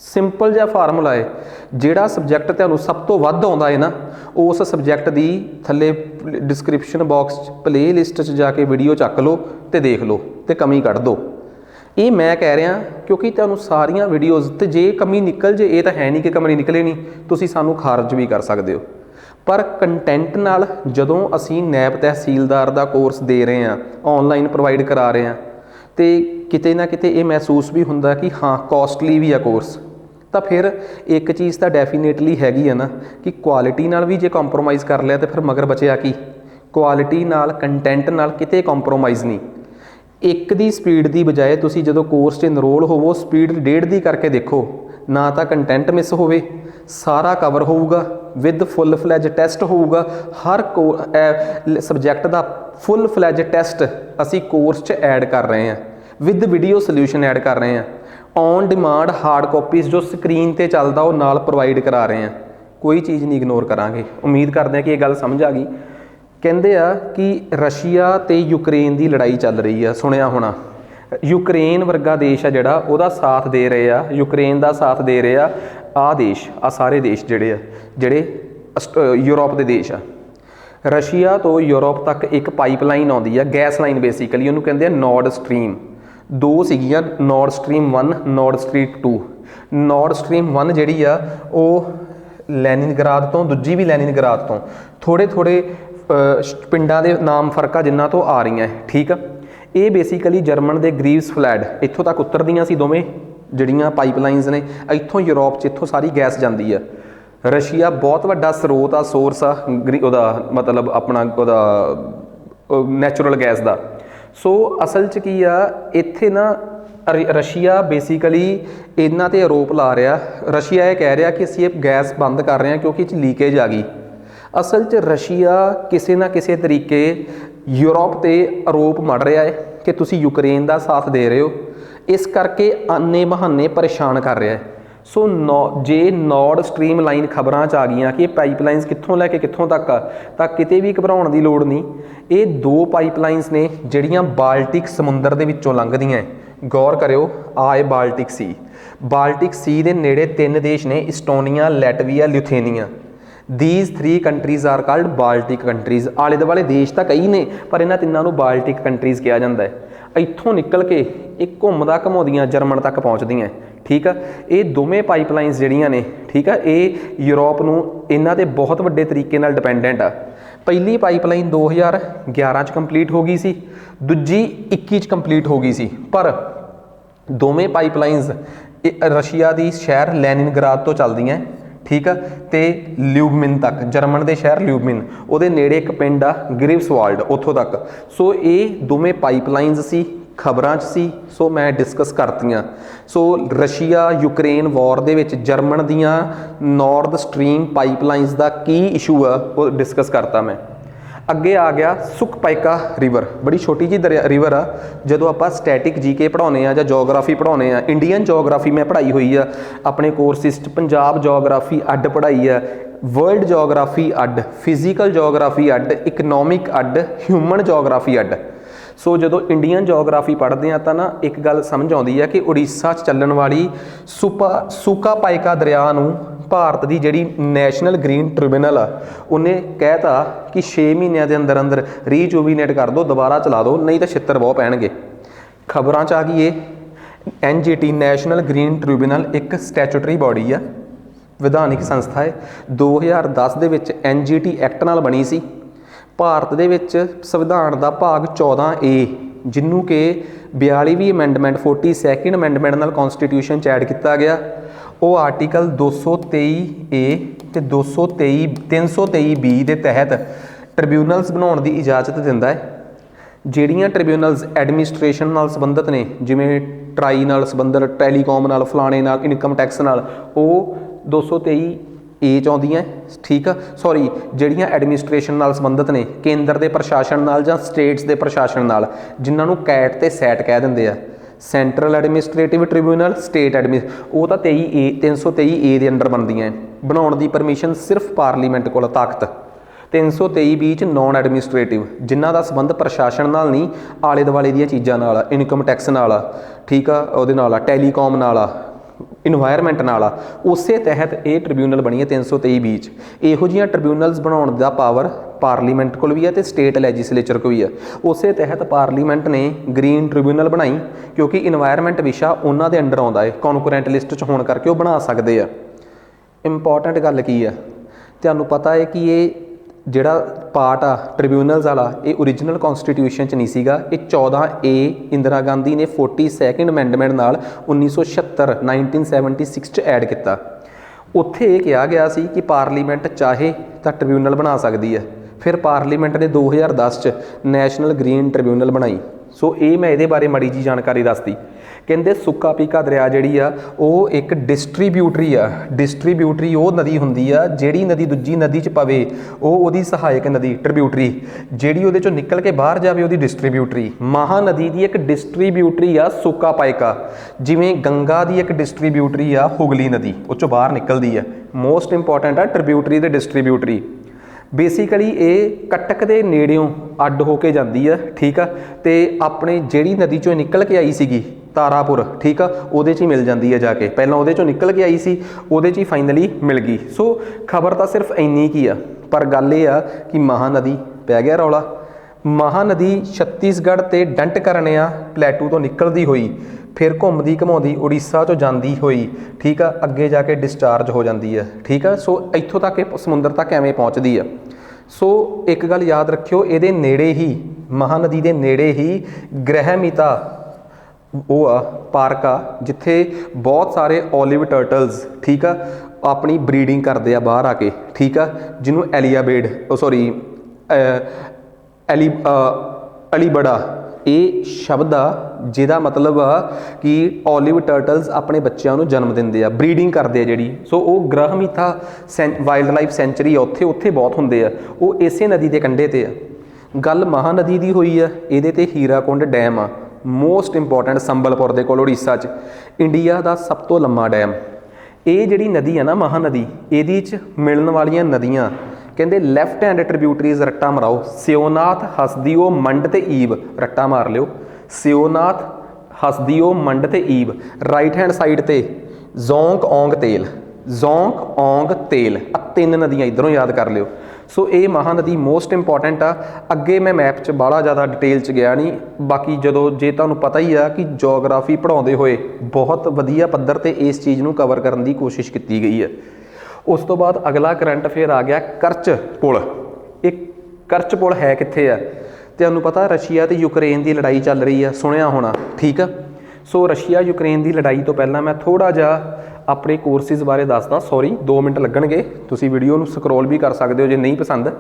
ਸਿੰਪਲ ਜਿਹਾ ਫਾਰਮੂਲਾ ਹੈ, ਜਿਹੜਾ ਸਬਜੈਕਟ ਤੁਹਾਨੂੰ ਸਭ ਤੋਂ ਵੱਧ ਆਉਂਦਾ ਹੈ ਨਾ, ਉਸ ਸਬਜੈਕਟ ਦੀ ਥੱਲੇ ਡਿਸਕ੍ਰਿਪਸ਼ਨ ਬਾਕਸ 'ਚ ਪਲੇ ਲਿਸਟ 'ਚ ਜਾ ਕੇ ਵੀਡੀਓ ਚੱਕ ਲਓ ਅਤੇ ਦੇਖ ਲਓ ਅਤੇ ਕਮੀ ਕੱਢ ਦਿਓ। ਇਹ ਮੈਂ ਕਹਿ ਰਿਹਾ ਕਿਉਂਕਿ ਤੁਹਾਨੂੰ ਸਾਰੀਆਂ ਵੀਡੀਓਜ਼ 'ਤੇ ਜੇ ਕਮੀ ਨਿਕਲ ਜੇ, ਇਹ ਤਾਂ ਹੈ ਨਹੀਂ ਕਿ ਕਮੀ ਨਿਕਲੇ ਨਹੀਂ, ਤੁਸੀਂ ਸਾਨੂੰ ਖਾਰਜ ਵੀ ਕਰ ਸਕਦੇ ਹੋ। ਪਰ ਕੰਟੈਂਟ ਨਾਲ ਜਦੋਂ ਅਸੀਂ ਨੈਬ ਤਹਿਸੀਲਦਾਰ ਦਾ ਕੋਰਸ ਦੇ ਰਹੇ ਹਾਂ, ਔਨਲਾਈਨ ਪ੍ਰੋਵਾਈਡ ਕਰਾ ਰਹੇ ਹਾਂ, ਅਤੇ ਕਿਤੇ ਨਾ ਕਿਤੇ ਇਹ ਮਹਿਸੂਸ ਵੀ ਹੁੰਦਾ ਕਿ ਹਾਂ ਕੋਸਟਲੀ ਵੀ ਆ ਕੋਰਸ, ਤਾਂ ਫਿਰ ਇੱਕ ਚੀਜ਼ ਤਾਂ ਡੈਫੀਨੇਟਲੀ ਹੈਗੀ ਆ ਨਾ ਕਿ ਕੁਆਲਿਟੀ ਨਾਲ ਵੀ ਜੇ ਕੰਪਰੋਮਾਈਜ਼ ਕਰ ਲਿਆ ਤਾਂ ਫਿਰ ਮਗਰ ਬਚਿਆ ਕੀ? ਕੁਆਲਿਟੀ ਨਾਲ, ਕੰਟੈਂਟ ਨਾਲ ਕਿਤੇ ਕੰਪਰੋਮਾਈਜ਼ ਨਹੀਂ। ਇੱਕ ਦੀ ਸਪੀਡ ਦੀ ਬਜਾਏ ਤੁਸੀਂ ਜਦੋਂ ਕੋਰਸ 'ਚ ਇਨਰੋਲ ਹੋਵੋ, ਸਪੀਡ 1.5 ਦੀ ਕਰਕੇ ਦੇਖੋ, ਨਾ ਤਾਂ ਕੰਟੈਂਟ ਮਿਸ ਹੋਵੇ, ਸਾਰਾ ਕਵਰ ਹੋਊਗਾ, ਵਿਦ ਫੁੱਲ ਫਲੈਜ ਟੈਸਟ ਹੋਊਗਾ। ਹਰ ਸਬਜੈਕਟ ਦਾ ਫੁੱਲ ਫਲੈਜ ਟੈਸਟ ਅਸੀਂ ਕੋਰਸ 'ਚ ਐਡ ਕਰ ਰਹੇ ਹਾਂ, ਵਿਦ ਵੀਡੀਓ ਸੋਲਿਊਸ਼ਨ ਐਡ ਕਰ ਰਹੇ ਹਾਂ। ਔਨ ਡਿਮਾਂਡ ਹਾਰਡ ਕਾਪੀਜ਼ ਜੋ ਸਕਰੀਨ 'ਤੇ ਚੱਲਦਾ ਉਹ ਨਾਲ ਪ੍ਰੋਵਾਈਡ ਕਰਾ ਰਹੇ ਹਾਂ, ਕੋਈ ਚੀਜ਼ ਨਹੀਂ ਇਗਨੋਰ ਕਰਾਂਗੇ। ਉਮੀਦ ਕਰਦੇ ਹਾਂ ਕਿ ਇਹ ਗੱਲ ਸਮਝ ਆ ਗਈ। ਕਹਿੰਦੇ ਆ ਕਿ ਰਸ਼ੀਆ ਅਤੇ ਯੂਕਰੇਨ ਦੀ ਲੜਾਈ ਚੱਲ ਰਹੀ ਆ, ਸੁਣਿਆ ਹੋਣਾ। ਯੂਕਰੇਨ ਵਰਗਾ ਦੇਸ਼ ਆ ਜਿਹੜਾ, ਉਹਦਾ ਸਾਥ ਦੇ ਰਹੇ ਆ, ਯੂਕਰੇਨ ਦਾ ਸਾਥ ਦੇ ਰਹੇ ਆ ਆਹ ਦੇਸ਼, ਆਹ ਸਾਰੇ ਦੇਸ਼ ਜਿਹੜੇ यूरोप के देश आ। रशिया तो यूरोप तक एक पाइपलाइन आउंदी आ, गैस लाइन बेसिकली उन्होंने कहते हैं नॉर्ड स्ट्रीम। दो सीगियां, Nord Stream 1, Nord Stream 2। Nord Stream 1 जिहड़ी आ वो लैनिनग्राद तो, दूजी भी लैनिनग्राद तो, थोड़े थोड़े पिंडां दे नाम फर्क आ जिन्हां तो आ रही हैं, ठीक है। ये बेसिकली जर्मन के ग्रीव्स फ्लैड इत्थों तक उतरदियां सी दोवें जिहड़ियां पाइपलाइनस ने, इत्थों यूरोप च इत्थों सारी गैस जाती है। रशिया बहुत वड्डा स्रोत आ, सोर्स आ उहदा मतलब अपना उहदा नैचुरल गैस का। सो असल च की आ इत्थे ना रशिया बेसिकली इन्हां ते आरोप ला रहा, रशिया ये कह रहा कि असीं ये गैस बंद कर रहे हैं क्योंकि लीकेज आ गई। असल च रशिया किसी ना किसी तरीके यूरोप ते आरोप मढ़ रहा है कि तुसी यूक्रेन का साथ दे रहे हो, इस करके आने बहाने परेशान कर रहा है। सो जे नॉर्ड स्ट्रीम लाइन खबरां च आ गई कि पाइपलाइनस कित्थों लैके कित्थों तक आ, तां किते भी घबराउण दी लोड़ नहीं। ये दो पाइपलाइनस ने जिहड़ियां बाल्टिक समुंदर दे विच्चों लंघदियां। गौर करियो, आए बाल्टिक सी, बाल्टिक सी दे नेड़े 3 देश ने, Estonia, Latvia, Lithuania. These 3 countries are called Baltic countries. आले दुआले देश तो कई ने पर इन्हां तिन्नां नूं बाल्टिक कंट्रीज़ कहा जाता है। इत्थों निकल के एक घुमदा घुमाउंदियां जर्मन तक पहुँचदियां, ठीक है। ये दोवें पाइपलाइनस जिहड़ियां ने, ठीक है, ये यूरोप नूं इन्हां ते बहुत वड्डे तरीके नाल डिपेंडेंट आ। पहली पाइपलाइन 2011 च कंप्लीट हो गई सी, दूजी 21 च कंप्लीट हो गई सी। पर दोवें पाइपलाइनस रशिया की शहर लैनिनग्राद तो चलदियां, ठीक है, तो ल्यूबमिन तक, जर्मन के शहर ल्यूबमिन उहदे नेड़े एक पिंड आ ग्रिव्सवाल्ड, उत्थों तक। सो ये दोवें पाइपलाइनस सी, खबरां च सी, सो मैं डिस्कस करतियां। सो रशिया यूक्रेन वॉर दे विच जर्मन दियां नॉर्थ स्ट्रीम पाइपलाइनस का की इशू आ वो डिस्कस करता मैं। अगे आ गया सुखपाइका रिवर, बड़ी छोटी जी रिवर आ। जो आप स्टैटिक जीके पढ़ाने या जोग्राफी पढ़ाने, इंडियन जोग्राफी मैं पढ़ाई हुई है अपने कोर्सिस, पंजाब जोग्राफी अड पढ़ाई है, वर्ल्ड जोग्राफी अड, फिजिकल जोग्राफी अड, इकनॉमिक अड, ह्यूमन जोग्राफी अड। सो जो इंडियन जोग्राफी पढ़ते हैं तो ना एक गल समझ आती है कि उड़ीसा चलण वाली सुकापाइका दरिया नूं भारत की जिहड़ी नैशनल ग्रीन ट्रिब्यूनल आ उन्हें कहता कि 6 महीनों के अंदर अंदर रीजुविनेट कर दो, दोबारा चला दो, नहीं तो छित्तर बहुत पैणगे। खबरां च आ गई ये NGT नैशनल ग्रीन ट्रिब्यूनल एक स्टैचूटरी बॉडी आ, विधानिक संस्था है। 2010 दे विच NGT एक्ट नाल बनी सी। भारत दे विच संविधान का भाग 14A जिन्हों के 42वीं अमेंडमेंट 42nd अमेंडमेंट नाल कॉन्स्टिट्यूशन च ऐड किया गया। वो आर्टिकल 223A ते 323B के तहत ट्रिब्यूनल्स बनाने की इजाजत दिंदा है। जिहड़ियां ट्रिब्यूनल्स एडमिनिस्ट्रेशन नाल संबंधित ने, जिवें ट्राई नाल संबंधित, टैलीकॉम नाल, फलाने नाल, इनकम टैक्स नाल, वो 223A च आउंदियां, ठीक है। सॉरी, जिहड़ियां एडमिनिस्ट्रेशन नाल संबंधित ने, केंद्र के प्रशासन नाल जां स्टेट्स के प्रशासन नाल, जिन्हां नूं कैट ते सैट कह दिंदे आ, सेंट्रल एडमिनिस्ट्रेटिव ट्रिब्यूनल, स्टेट वो तो 323A के अंडर बनदियां। बनाउण दी परमिशन सिर्फ पार्लीमेंट कोल ताकत। 323B च नॉन एडमिनिस्ट्रेटिव, जिन्हां दा संबंध प्रशासन नाल नहीं, आले दुआले दी चीज़ां नाल, इनकम टैक्स नाल, ठीक आ, उहदे नाल टैलीकॉम नाल, इन्वायरमेंट नाल, उस तहत ये ट्रिब्यूनल बनी है 323B च। इहो जिहियां ट्रिब्यूनल्स बनाउण दा पावर पार्लीमेंट को भी है तो स्टेट लैजिसलेचर को भी है। उस तहत पार्लीमेंट ने ग्रीन ट्रिब्यूनल बनाई क्योंकि इन्वायरमेंट विशा उन्होंने अंडर आता है, कॉन्करेंट लिस्ट च होने करके वो बना सकते हैं। इंपॉर्टेंट गल की है, तुहानूं पता है कि ये जिहड़ा पार्ट आ ट्रिब्यूनल्स वाला, ये ओरिजिनल कॉन्स्टिट्यूशन च नहीं सीगा। ये 14A इंदिरा गांधी ने 42nd अमेंडमेंट नाल 1976 1976 च ऐड किया। उत्थे ये कहा गया सी कि पार्लीमेंट चाहे तो ट्रिब्यूनल बना सकती है। फिर पार्लीमेंट ने 2010 च नैशनल ग्रीन ट्रिब्यूनल बनाई। सो ये मैं ये बारे माड़ी जी जानकारी दसती। कहते सुक्का पीका दरिया जिहड़ी आ वो एक डिस्ट्रीब्यूटरी आ। डिस्ट्रीब्यूटरी वो नदी हुंदी आ जिहड़ी नदी दूजी नदी च पवे वो ओदी सहायक नदी ट्रिब्यूटरी, जिहड़ी उहदे चों निकल के बाहर जावे ओदी डिस्ट्रीब्यूटरी। महानदी दी एक डिस्ट्रीब्यूटरी आ सुक्का पाइका, जिवें गंगा दी एक डिस्ट्रीब्यूटरी आ हुगली नदी, उस चों बाहर निकलदी है। मोस्ट इंपॉर्टेंट आ ट्रिब्यूटरी ते डिस्ट्रीब्यूटरी। बेसिकली ये कटक के नेड़ियों अड होके जाती है, ठीक है। तो अपने जिहड़ी नदी चों निकल के आई सीगी ਤਾਰਾਪੁਰ, ਠੀਕ ਆ, ਉਹਦੇ 'ਚ ਹੀ ਮਿਲ ਜਾਂਦੀ ਹੈ ਜਾ ਕੇ। ਪਹਿਲਾਂ ਉਹਦੇ 'ਚੋਂ ਨਿਕਲ ਕੇ ਆਈ ਸੀ, ਉਹਦੇ 'ਚ ਹੀ ਫਾਈਨਲੀ ਮਿਲ ਗਈ। ਸੋ ਖਬਰ ਤਾਂ ਸਿਰਫ ਇੰਨੀ ਕੀ ਆ, ਪਰ ਗੱਲ ਇਹ ਆ ਕਿ ਮਹਾਨਦੀ ਪੈ ਗਿਆ ਰੌਲਾ। ਮਹਾਨਦੀ ਛੱਤੀਸਗੜ੍ਹ ਤੇ ਡੰਟ ਕਰਨਿਆ ਪਲੇਟੂ ਤੋਂ ਨਿਕਲਦੀ ਹੋਈ ਫਿਰ ਘੁੰਮਦੀ ਘਮਾਉਂਦੀ ਉੜੀਸਾ 'ਚੋਂ ਜਾਂਦੀ ਹੋਈ, ਠੀਕ ਆ, ਅੱਗੇ ਜਾ ਕੇ ਡਿਸਚਾਰਜ ਹੋ ਜਾਂਦੀ ਆ, ਠੀਕ ਆ। ਸੋ ਇੱਥੋਂ ਤੱਕ ਇਹ ਸਮੁੰਦਰ ਤੱਕ ਐਵੇਂ ਪਹੁੰਚਦੀ ਆ। ਸੋ ਇੱਕ ਗੱਲ ਯਾਦ ਰੱਖਿਓ, ਇਹਦੇ ਨੇੜੇ ਹੀ, ਮਹਾਨਦੀ ਦੇ ਨੇੜੇ ਹੀ ਗ੍ਰਹਿਮਿਤਾ ਉਹ ਆ ਪਾਰਕ ਆ, ਜਿੱਥੇ ਬਹੁਤ ਸਾਰੇ ਓਲਿਵ ਟਰਟਲਸ, ਠੀਕ ਆ, ਆਪਣੀ ਬਰੀਡਿੰਗ ਕਰਦੇ ਆ ਬਾਹਰ ਆ ਕੇ, ਠੀਕ ਆ, ਜਿਹਨੂੰ ਅਲੀਬੜਾ ਇਹ ਸ਼ਬਦ ਆ, ਜਿਹਦਾ ਮਤਲਬ ਆ ਕਿ ਓਲਿਵ ਟਰਟਲਸ ਆਪਣੇ ਬੱਚਿਆਂ ਨੂੰ ਜਨਮ ਦਿੰਦੇ ਆ, ਬਰੀਡਿੰਗ ਕਰਦੇ ਆ ਜਿਹੜੀ। ਸੋ ਉਹ ਗ੍ਰਹਿਮਿਤਾ ਵਾਈਲਡ ਲਾਈਫ ਸੈਂਚੁਰੀ ਆ, ਉੱਥੇ ਬਹੁਤ ਹੁੰਦੇ ਆ, ਉਹ ਇਸੇ ਨਦੀ ਦੇ ਕੰਢੇ ਤੇ ਆ। ਗੱਲ ਮਹਾਨਦੀ ਦੀ ਹੋਈ ਆ, ਇਹਦੇ ਤੇ ਹੀਰਾਕੁੰਡ ਡੈਮ ਆ, ਮੋਸਟ ਇੰਪੋਰਟੈਂਟ, ਸੰਬਲਪੁਰ ਦੇ ਕੋਲ ਉੜੀਸਾ 'ਚ, ਇੰਡੀਆ ਦਾ ਸਭ ਤੋਂ ਲੰਮਾ ਡੈਮ। ਇਹ ਜਿਹੜੀ ਨਦੀ ਆ ਨਾ ਮਹਾਨਦੀ, ਇਹਦੇ 'ਚ ਮਿਲਣ ਵਾਲੀਆਂ ਨਦੀਆਂ ਕਹਿੰਦੇ ਲੈਫਟ ਹੈਂਡ ਟ੍ਰਿਬਿਊਟਰੀਜ਼ ਰੱਟਾ ਮਰਾਓ, ਸਿਓਨਾਥ, ਹਸਦੀਓ, ਮੰਡ ਤੇ ਈਬ, ਰੱਟਾ ਮਾਰ ਲਿਓ, ਸਿਓਨਾਥ, ਹਸਦੀਓ, ਮੰਡ ਤੇ ਈਬ। ਰਾਈਟ ਹੈਂਡ ਸਾਈਡ ਤੇ ਜ਼ੋਂਗ ਔਂਗ ਤੇਲ, ਜ਼ੋਂਗ ਔਂਗ ਤੇਲ, ਆ 3 ਨਦੀਆਂ ਇੱਧਰੋਂ ਯਾਦ ਕਰ ਲਿਓ। ਸੋ ਇਹ ਮਹਾਨਦੀ ਮੋਸਟ ਇੰਪੋਰਟੈਂਟ ਆ। ਅੱਗੇ ਮੈਂ ਮੈਪ 'ਚ ਬਾਹਲਾ ਜ਼ਿਆਦਾ ਡਿਟੇਲ 'ਚ ਗਿਆ ਨਹੀਂ, ਬਾਕੀ ਜਦੋਂ ਜੇ ਤੁਹਾਨੂੰ ਪਤਾ ਹੀ ਆ ਕਿ ਜੋਗਰਾਫੀ ਪੜ੍ਹਾਉਂਦੇ ਹੋਏ ਬਹੁਤ ਵਧੀਆ ਪੱਧਰ 'ਤੇ ਇਸ ਚੀਜ਼ ਨੂੰ ਕਵਰ ਕਰਨ ਦੀ ਕੋਸ਼ਿਸ਼ ਕੀਤੀ ਗਈ ਹੈ। ਉਸ ਤੋਂ ਬਾਅਦ ਅਗਲਾ ਕਰੰਟ ਅਫੇਅਰ ਆ ਗਿਆ ਕਰਚ ਪੁਲ। ਇਹ ਕਰਚ ਪੁਲ ਹੈ ਕਿੱਥੇ ਆ? ਤੁਹਾਨੂੰ ਪਤਾ ਰਸ਼ੀਆ ਤੇ ਯੂਕਰੇਨ ਦੀ ਲੜਾਈ ਚੱਲ ਰਹੀ ਆ, ਸੁਣਿਆ ਹੋਣਾ, ਠੀਕ ਆ। ਸੋ ਰਸ਼ੀਆ ਯੂਕਰੇਨ ਦੀ ਲੜਾਈ ਤੋਂ ਪਹਿਲਾਂ ਮੈਂ ਥੋੜ੍ਹਾ ਜਿਹਾ ਆਪਣੇ ਕੋਰਸਿਸ ਬਾਰੇ ਦੱਸਦਾ। ਸੌਰੀ 2 ਮਿੰਟ ਲੱਗਣਗੇ, ਤੁਸੀਂ ਵੀਡੀਓ ਨੂੰ ਸਕਰੋਲ ਵੀ ਕਰ ਸਕਦੇ ਹੋ ਜੇ ਨਹੀਂ ਪਸੰਦ।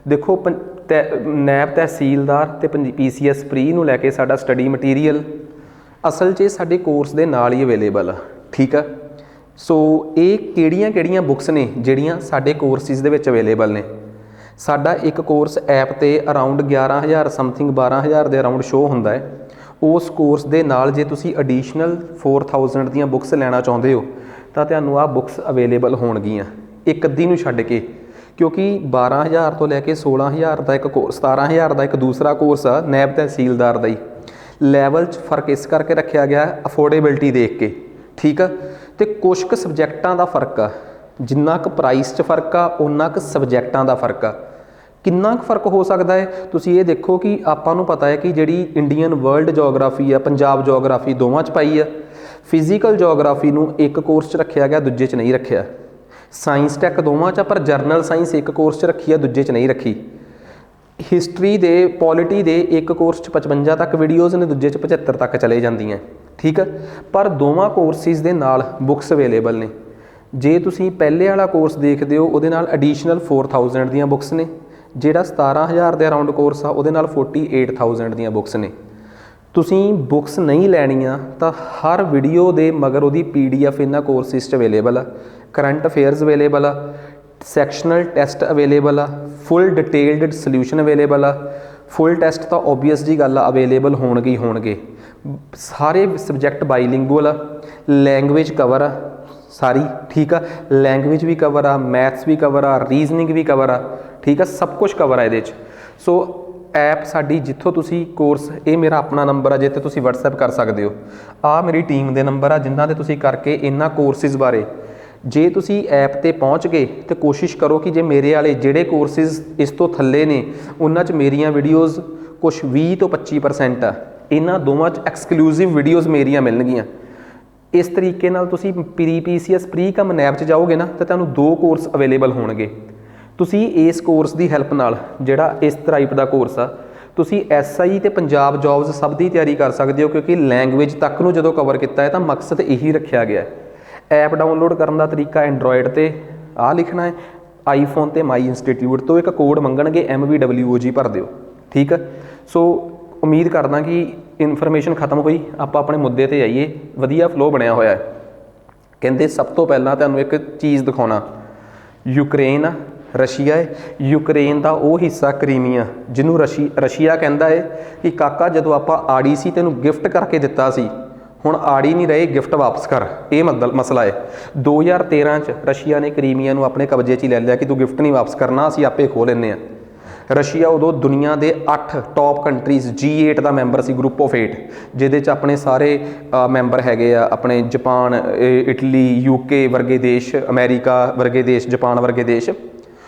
ਦੇਖੋ ਨੈਬ ਤਹਿਸੀਲਦਾਰ ਤੇ PCS ਪ੍ਰੀ ਨੂੰ ਲੈ ਕੇ ਸਾਡਾ ਸਟੱਡੀ ਮਟੀਰੀਅਲ ਅਸਲ 'ਚ ਸਾਡੇ ਕੋਰਸ ਦੇ ਨਾਲ ਹੀ ਅਵੇਲੇਬਲ ਆ, ਠੀਕ ਆ। ਸੋ ਇਹ ਕਿਹੜੀਆਂ ਬੁੱਕਸ ਨੇ ਜਿਹੜੀਆਂ ਸਾਡੇ ਕੋਰਸਿਸ ਦੇ ਵਿੱਚ ਅਵੇਲੇਬਲ ਨੇ? ਸਾਡਾ ਇੱਕ ਕੋਰਸ ਐਪ 'ਤੇ ਅਰਾਊਂਡ 11,000 ਸਮਥਿੰਗ 12,000 ਦੇ ਅਰਾਊਂਡ ਸ਼ੋਅ ਹੁੰਦਾ ਹੈ। ਉਸ ਕੋਰਸ ਦੇ ਨਾਲ ਜੇ ਤੁਸੀਂ ਐਡੀਸ਼ਨਲ 4000 ਦੀਆਂ ਬੁੱਕਸ ਲੈਣਾ ਚਾਹੁੰਦੇ ਹੋ ਤਾਂ ਤੁਹਾਨੂੰ ਆਹ ਬੁੱਕਸ ਅਵੇਲੇਬਲ ਹੋਣਗੀਆਂ, ਇੱਕ ਅੱਧੀ ਨੂੰ ਛੱਡ ਕੇ, ਕਿਉਂਕਿ 12,000 ਤੋਂ ਲੈ ਕੇ 16,000 ਦਾ ਇੱਕ ਕੋਰਸ, 17,000 ਦਾ ਇੱਕ ਦੂਸਰਾ ਕੋਰਸ ਆ ਨੈਬ ਤਹਿਸੀਲਦਾਰ ਦਾ ਹੀ। ਲੈਵਲ 'ਚ ਫਰਕ ਇਸ ਕਰਕੇ ਰੱਖਿਆ ਗਿਆ ਅਫੋਰਡੇਬਿਲਟੀ ਦੇਖ ਕੇ, ਠੀਕ ਆ। ਅਤੇ ਕੁਛ ਕੁ ਸਬਜੈਕਟਾਂ ਦਾ ਫਰਕ ਆ, ਜਿੰਨਾ ਕੁ ਪ੍ਰਾਈਸ 'ਚ ਫਰਕ ਆ ਉਨਾ ਕੁ ਸਬਜੈਕਟਾਂ ਦਾ ਫਰਕ ਆ। ਕਿੰਨਾ ਕੁ ਫਰਕ ਹੋ ਸਕਦਾ ਹੈ? ਤੁਸੀਂ ਇਹ ਦੇਖੋ ਕਿ ਆਪਾਂ ਨੂੰ ਪਤਾ ਹੈ ਕਿ ਜਿਹੜੀ ਇੰਡੀਅਨ ਵਰਲਡ ਜੋਗਰਾਫੀ ਆ, ਪੰਜਾਬ ਜੋਗਰਾਫੀ ਦੋਵਾਂ 'ਚ ਪਾਈ ਆ। ਫਿਜ਼ੀਕਲ ਜੋਗਰਾਫੀ ਨੂੰ ਇੱਕ ਕੋਰਸ 'ਚ ਰੱਖਿਆ ਗਿਆ, ਦੂਜੇ 'ਚ ਨਹੀਂ ਰੱਖਿਆ। ਸਾਇੰਸ ਟੈਕ ਦੋਵਾਂ 'ਚ, ਪਰ ਜਰਨਲ ਸਾਇੰਸ ਇੱਕ ਕੋਰਸ 'ਚ ਰੱਖੀ ਆ, ਦੂਜੇ 'ਚ ਨਹੀਂ ਰੱਖੀ। ਹਿਸਟਰੀ ਦੇ, ਪੋਲਿਟੀ ਦੇ ਇੱਕ ਕੋਰਸ 'ਚ 55 ਤੱਕ ਵੀਡੀਓਜ਼ ਨੇ, ਦੂਜੇ 'ਚ 75 ਤੱਕ ਚਲੇ ਜਾਂਦੀਆਂ, ਠੀਕ ਆ। ਪਰ ਦੋਵਾਂ ਕੋਰਸਿਸ ਦੇ ਨਾਲ ਬੁੱਕਸ ਅਵੇਲੇਬਲ ਨੇ। ਜੇ ਤੁਸੀਂ ਪਹਿਲੇ ਵਾਲਾ ਕੋਰਸ ਦੇਖਦੇ ਹੋ ਉਹਦੇ ਨਾਲ ਐਡੀਸ਼ਨਲ 4000 ਦੀਆਂ ਬੁੱਕਸ ਨੇ। ਜਿਹੜਾ 17,000 ਦੇ ਅਰਾਊਂਡ ਕੋਰਸ ਆ ਉਹਦੇ ਨਾਲ 48,000 ਦੀਆਂ ਬੁੱਕਸ ਨੇ। ਤੁਸੀਂ ਬੁੱਕਸ ਨਹੀਂ ਲੈਣੀਆਂ ਤਾਂ ਹਰ ਵੀਡੀਓ ਦੇ ਮਗਰ ਉਹਦੀ PDF ਇਹਨਾਂ ਕੋਰਸਿਸ 'ਚ ਅਵੇਲੇਬਲ ਆ। ਕਰੰਟ ਅਫੇਅਰਸ ਅਵੇਲੇਬਲ ਆ, ਸੈਕਸ਼ਨਲ ਟੈਸਟ ਅਵੇਲੇਬਲ ਆ, ਫੁੱਲ ਡਿਟੇਲਡ ਸੋਲਿਊਸ਼ਨ ਅਵੇਲੇਬਲ ਆ। ਫੁੱਲ ਟੈਸਟ ਤਾਂ ਓਬਵੀਅਸ ਜੀ ਗੱਲ ਆ, ਅਵੇਲੇਬਲ ਹੋਣਗੇ ਹੀ ਹੋਣਗੇ। ਸਾਰੇ ਸਬਜੈਕਟ ਬਾਈਲਿੰਗੁਅਲ ਆ, ਲੈਂਗੁਏਜ ਕਵਰ ਆ ਸਾਰੀ, ਠੀਕ ਆ। ਲੈਂਗੁਏਜ ਵੀ ਕਵਰ ਆ, ਮੈਥਸ ਵੀ ਕਵਰ ਆ, ਰੀਜ਼ਨਿੰਗ ਵੀ ਕਵਰ ਆ, ਠੀਕ ਆ। ਸਭ ਕੁਝ ਕਵਰ ਆ ਇਹਦੇ 'ਚ। ਸੋ ਐਪ ਸਾਡੀ ਜਿੱਥੋਂ ਤੁਸੀਂ ਕੋਰਸ, ਇਹ ਮੇਰਾ ਆਪਣਾ ਨੰਬਰ ਆ ਜਿੱਥੇ ਤੁਸੀਂ WhatsApp ਕਰ ਸਕਦੇ ਹੋ। ਆਹ ਮੇਰੀ ਟੀਮ ਦੇ ਨੰਬਰ ਆ ਜਿਨ੍ਹਾਂ 'ਤੇ ਤੁਸੀਂ ਕਰਕੇ ਇਹਨਾਂ ਕੋਰਸਿਸ ਬਾਰੇ, ਜੇ ਤੁਸੀਂ ਐਪ 'ਤੇ ਪਹੁੰਚ ਗਏ ਤਾਂ ਕੋਸ਼ਿਸ਼ ਕਰੋ ਕਿ ਜੇ ਮੇਰੇ ਵਾਲੇ ਜਿਹੜੇ ਕੋਰਸਿਸ ਇਸ ਤੋਂ ਥੱਲੇ ਨੇ ਉਹਨਾਂ 'ਚ ਮੇਰੀਆਂ ਵੀਡੀਓਜ਼ ਕੁਛ 20 ਤੋਂ 25% ਆ, ਇਹਨਾਂ ਦੋਵਾਂ 'ਚ ਐਕਸਕਲੂਸਿਵ ਵੀਡੀਓਜ਼ ਮੇਰੀਆਂ ਮਿਲਣਗੀਆਂ। ਇਸ ਤਰੀਕੇ ਨਾਲ ਤੁਸੀਂ PCS ਪ੍ਰੀ ਕਮ ਨੈਬ 'ਚ ਜਾਓਗੇ ਨਾ ਤਾਂ ਤੁਹਾਨੂੰ 2 ਕੋਰਸ ਅਵੇਲੇਬਲ ਹੋਣਗੇ। ਤੁਸੀਂ ਇਸ ਕੋਰਸ ਦੀ ਹੈਲਪ ਨਾਲ, ਜਿਹੜਾ ਇਸ ਟਾਈਪ ਦਾ ਕੋਰਸ ਆ, ਤੁਸੀਂ SI ਤੇ ਪੰਜਾਬ ਜੌਬਸ ਸਭ ਦੀ ਤਿਆਰੀ ਕਰ ਸਕਦੇ ਹੋ, ਕਿਉਂਕਿ ਲੈਂਗੁਏਜ ਤੱਕ ਨੂੰ ਜਦੋਂ ਕਵਰ ਕੀਤਾ ਹੈ ਤਾਂ ਮਕਸਦ ਇਹੀ ਰੱਖਿਆ ਗਿਆ ਹੈ। ਐਪ ਡਾਊਨਲੋਡ ਕਰਨ ਦਾ ਤਰੀਕਾ ਐਂਡਰੋਇਡ 'ਤੇ ਆਹ ਲਿਖਣਾ ਹੈ, ਆਈਫੋਨ 'ਤੇ ਮਾਈ ਇੰਸਟੀਟਿਊਟ ਤੋਂ ਇੱਕ ਕੋਡ ਮੰਗਣਗੇ MVWOG ਭਰ ਦਿਓ, ਠੀਕ ਹੈ। ਸੋ ਉਮੀਦ ਕਰਦਾ ਕਿ ਇਨਫੋਰਮੇਸ਼ਨ ਖਤਮ ਹੋਈ, ਆਪਾਂ ਆਪਣੇ ਮੁੱਦੇ 'ਤੇ ਆਈਏ। ਵਧੀਆ ਫਲੋ ਬਣਿਆ ਹੋਇਆ ਹੈ। ਕਹਿੰਦੇ ਸਭ ਤੋਂ ਪਹਿਲਾਂ ਤੁਹਾਨੂੰ ਇੱਕ ਚੀਜ਼ ਦਿਖਾਉਣਾ, ਯੂਕਰੇਨ ਆ, ਰਸ਼ੀਆ ਹੈ। ਯੂਕਰੇਨ ਦਾ ਉਹ ਹਿੱਸਾ ਕਰੀਮੀਆ ਜਿਹਨੂੰ ਰਸ਼ੀਆ ਕਹਿੰਦਾ ਹੈ ਕਿ ਕਾਕਾ ਜਦੋਂ ਆਪਾਂ ਆੜੀ ਸੀ ਤੈਨੂੰ ਗਿਫਟ ਕਰਕੇ ਦਿੱਤਾ ਸੀ, ਹੁਣ ਆੜੀ ਨਹੀਂ ਰਹੇ, ਗਿਫਟ ਵਾਪਸ ਕਰ। ਇਹ ਮਸਲਾ ਹੈ। 2013 'ਚ ਰਸ਼ੀਆ ਨੇ ਕਰੀਮੀਆ ਨੂੰ ਆਪਣੇ ਕਬਜ਼ੇ 'ਚ ਹੀ ਲੈ ਲਿਆ ਕਿ ਤੂੰ ਗਿਫਟ ਨਹੀਂ ਵਾਪਸ ਕਰਨਾ, ਅਸੀਂ ਆਪੇ ਖੋਹ ਲੈਂਦੇ ਹਾਂ। ਰਸ਼ੀਆ ਉਦੋਂ ਦੁਨੀਆ ਦੇ 8 top countries G8 the member C, group of 8, ਜਿਹਦੇ 'ਚ ਆਪਣੇ ਸਾਰੇ ਮੈਂਬਰ ਹੈਗੇ ਆ, ਆਪਣੇ ਜਾਪਾਨ, ਇਟਲੀ, UK ਵਰਗੇ ਦੇਸ਼, ਅਮਰੀਕਾ ਵਰਗੇ ਦੇਸ਼, ਜਾਪਾਨ ਵਰਗੇ ਦੇਸ਼।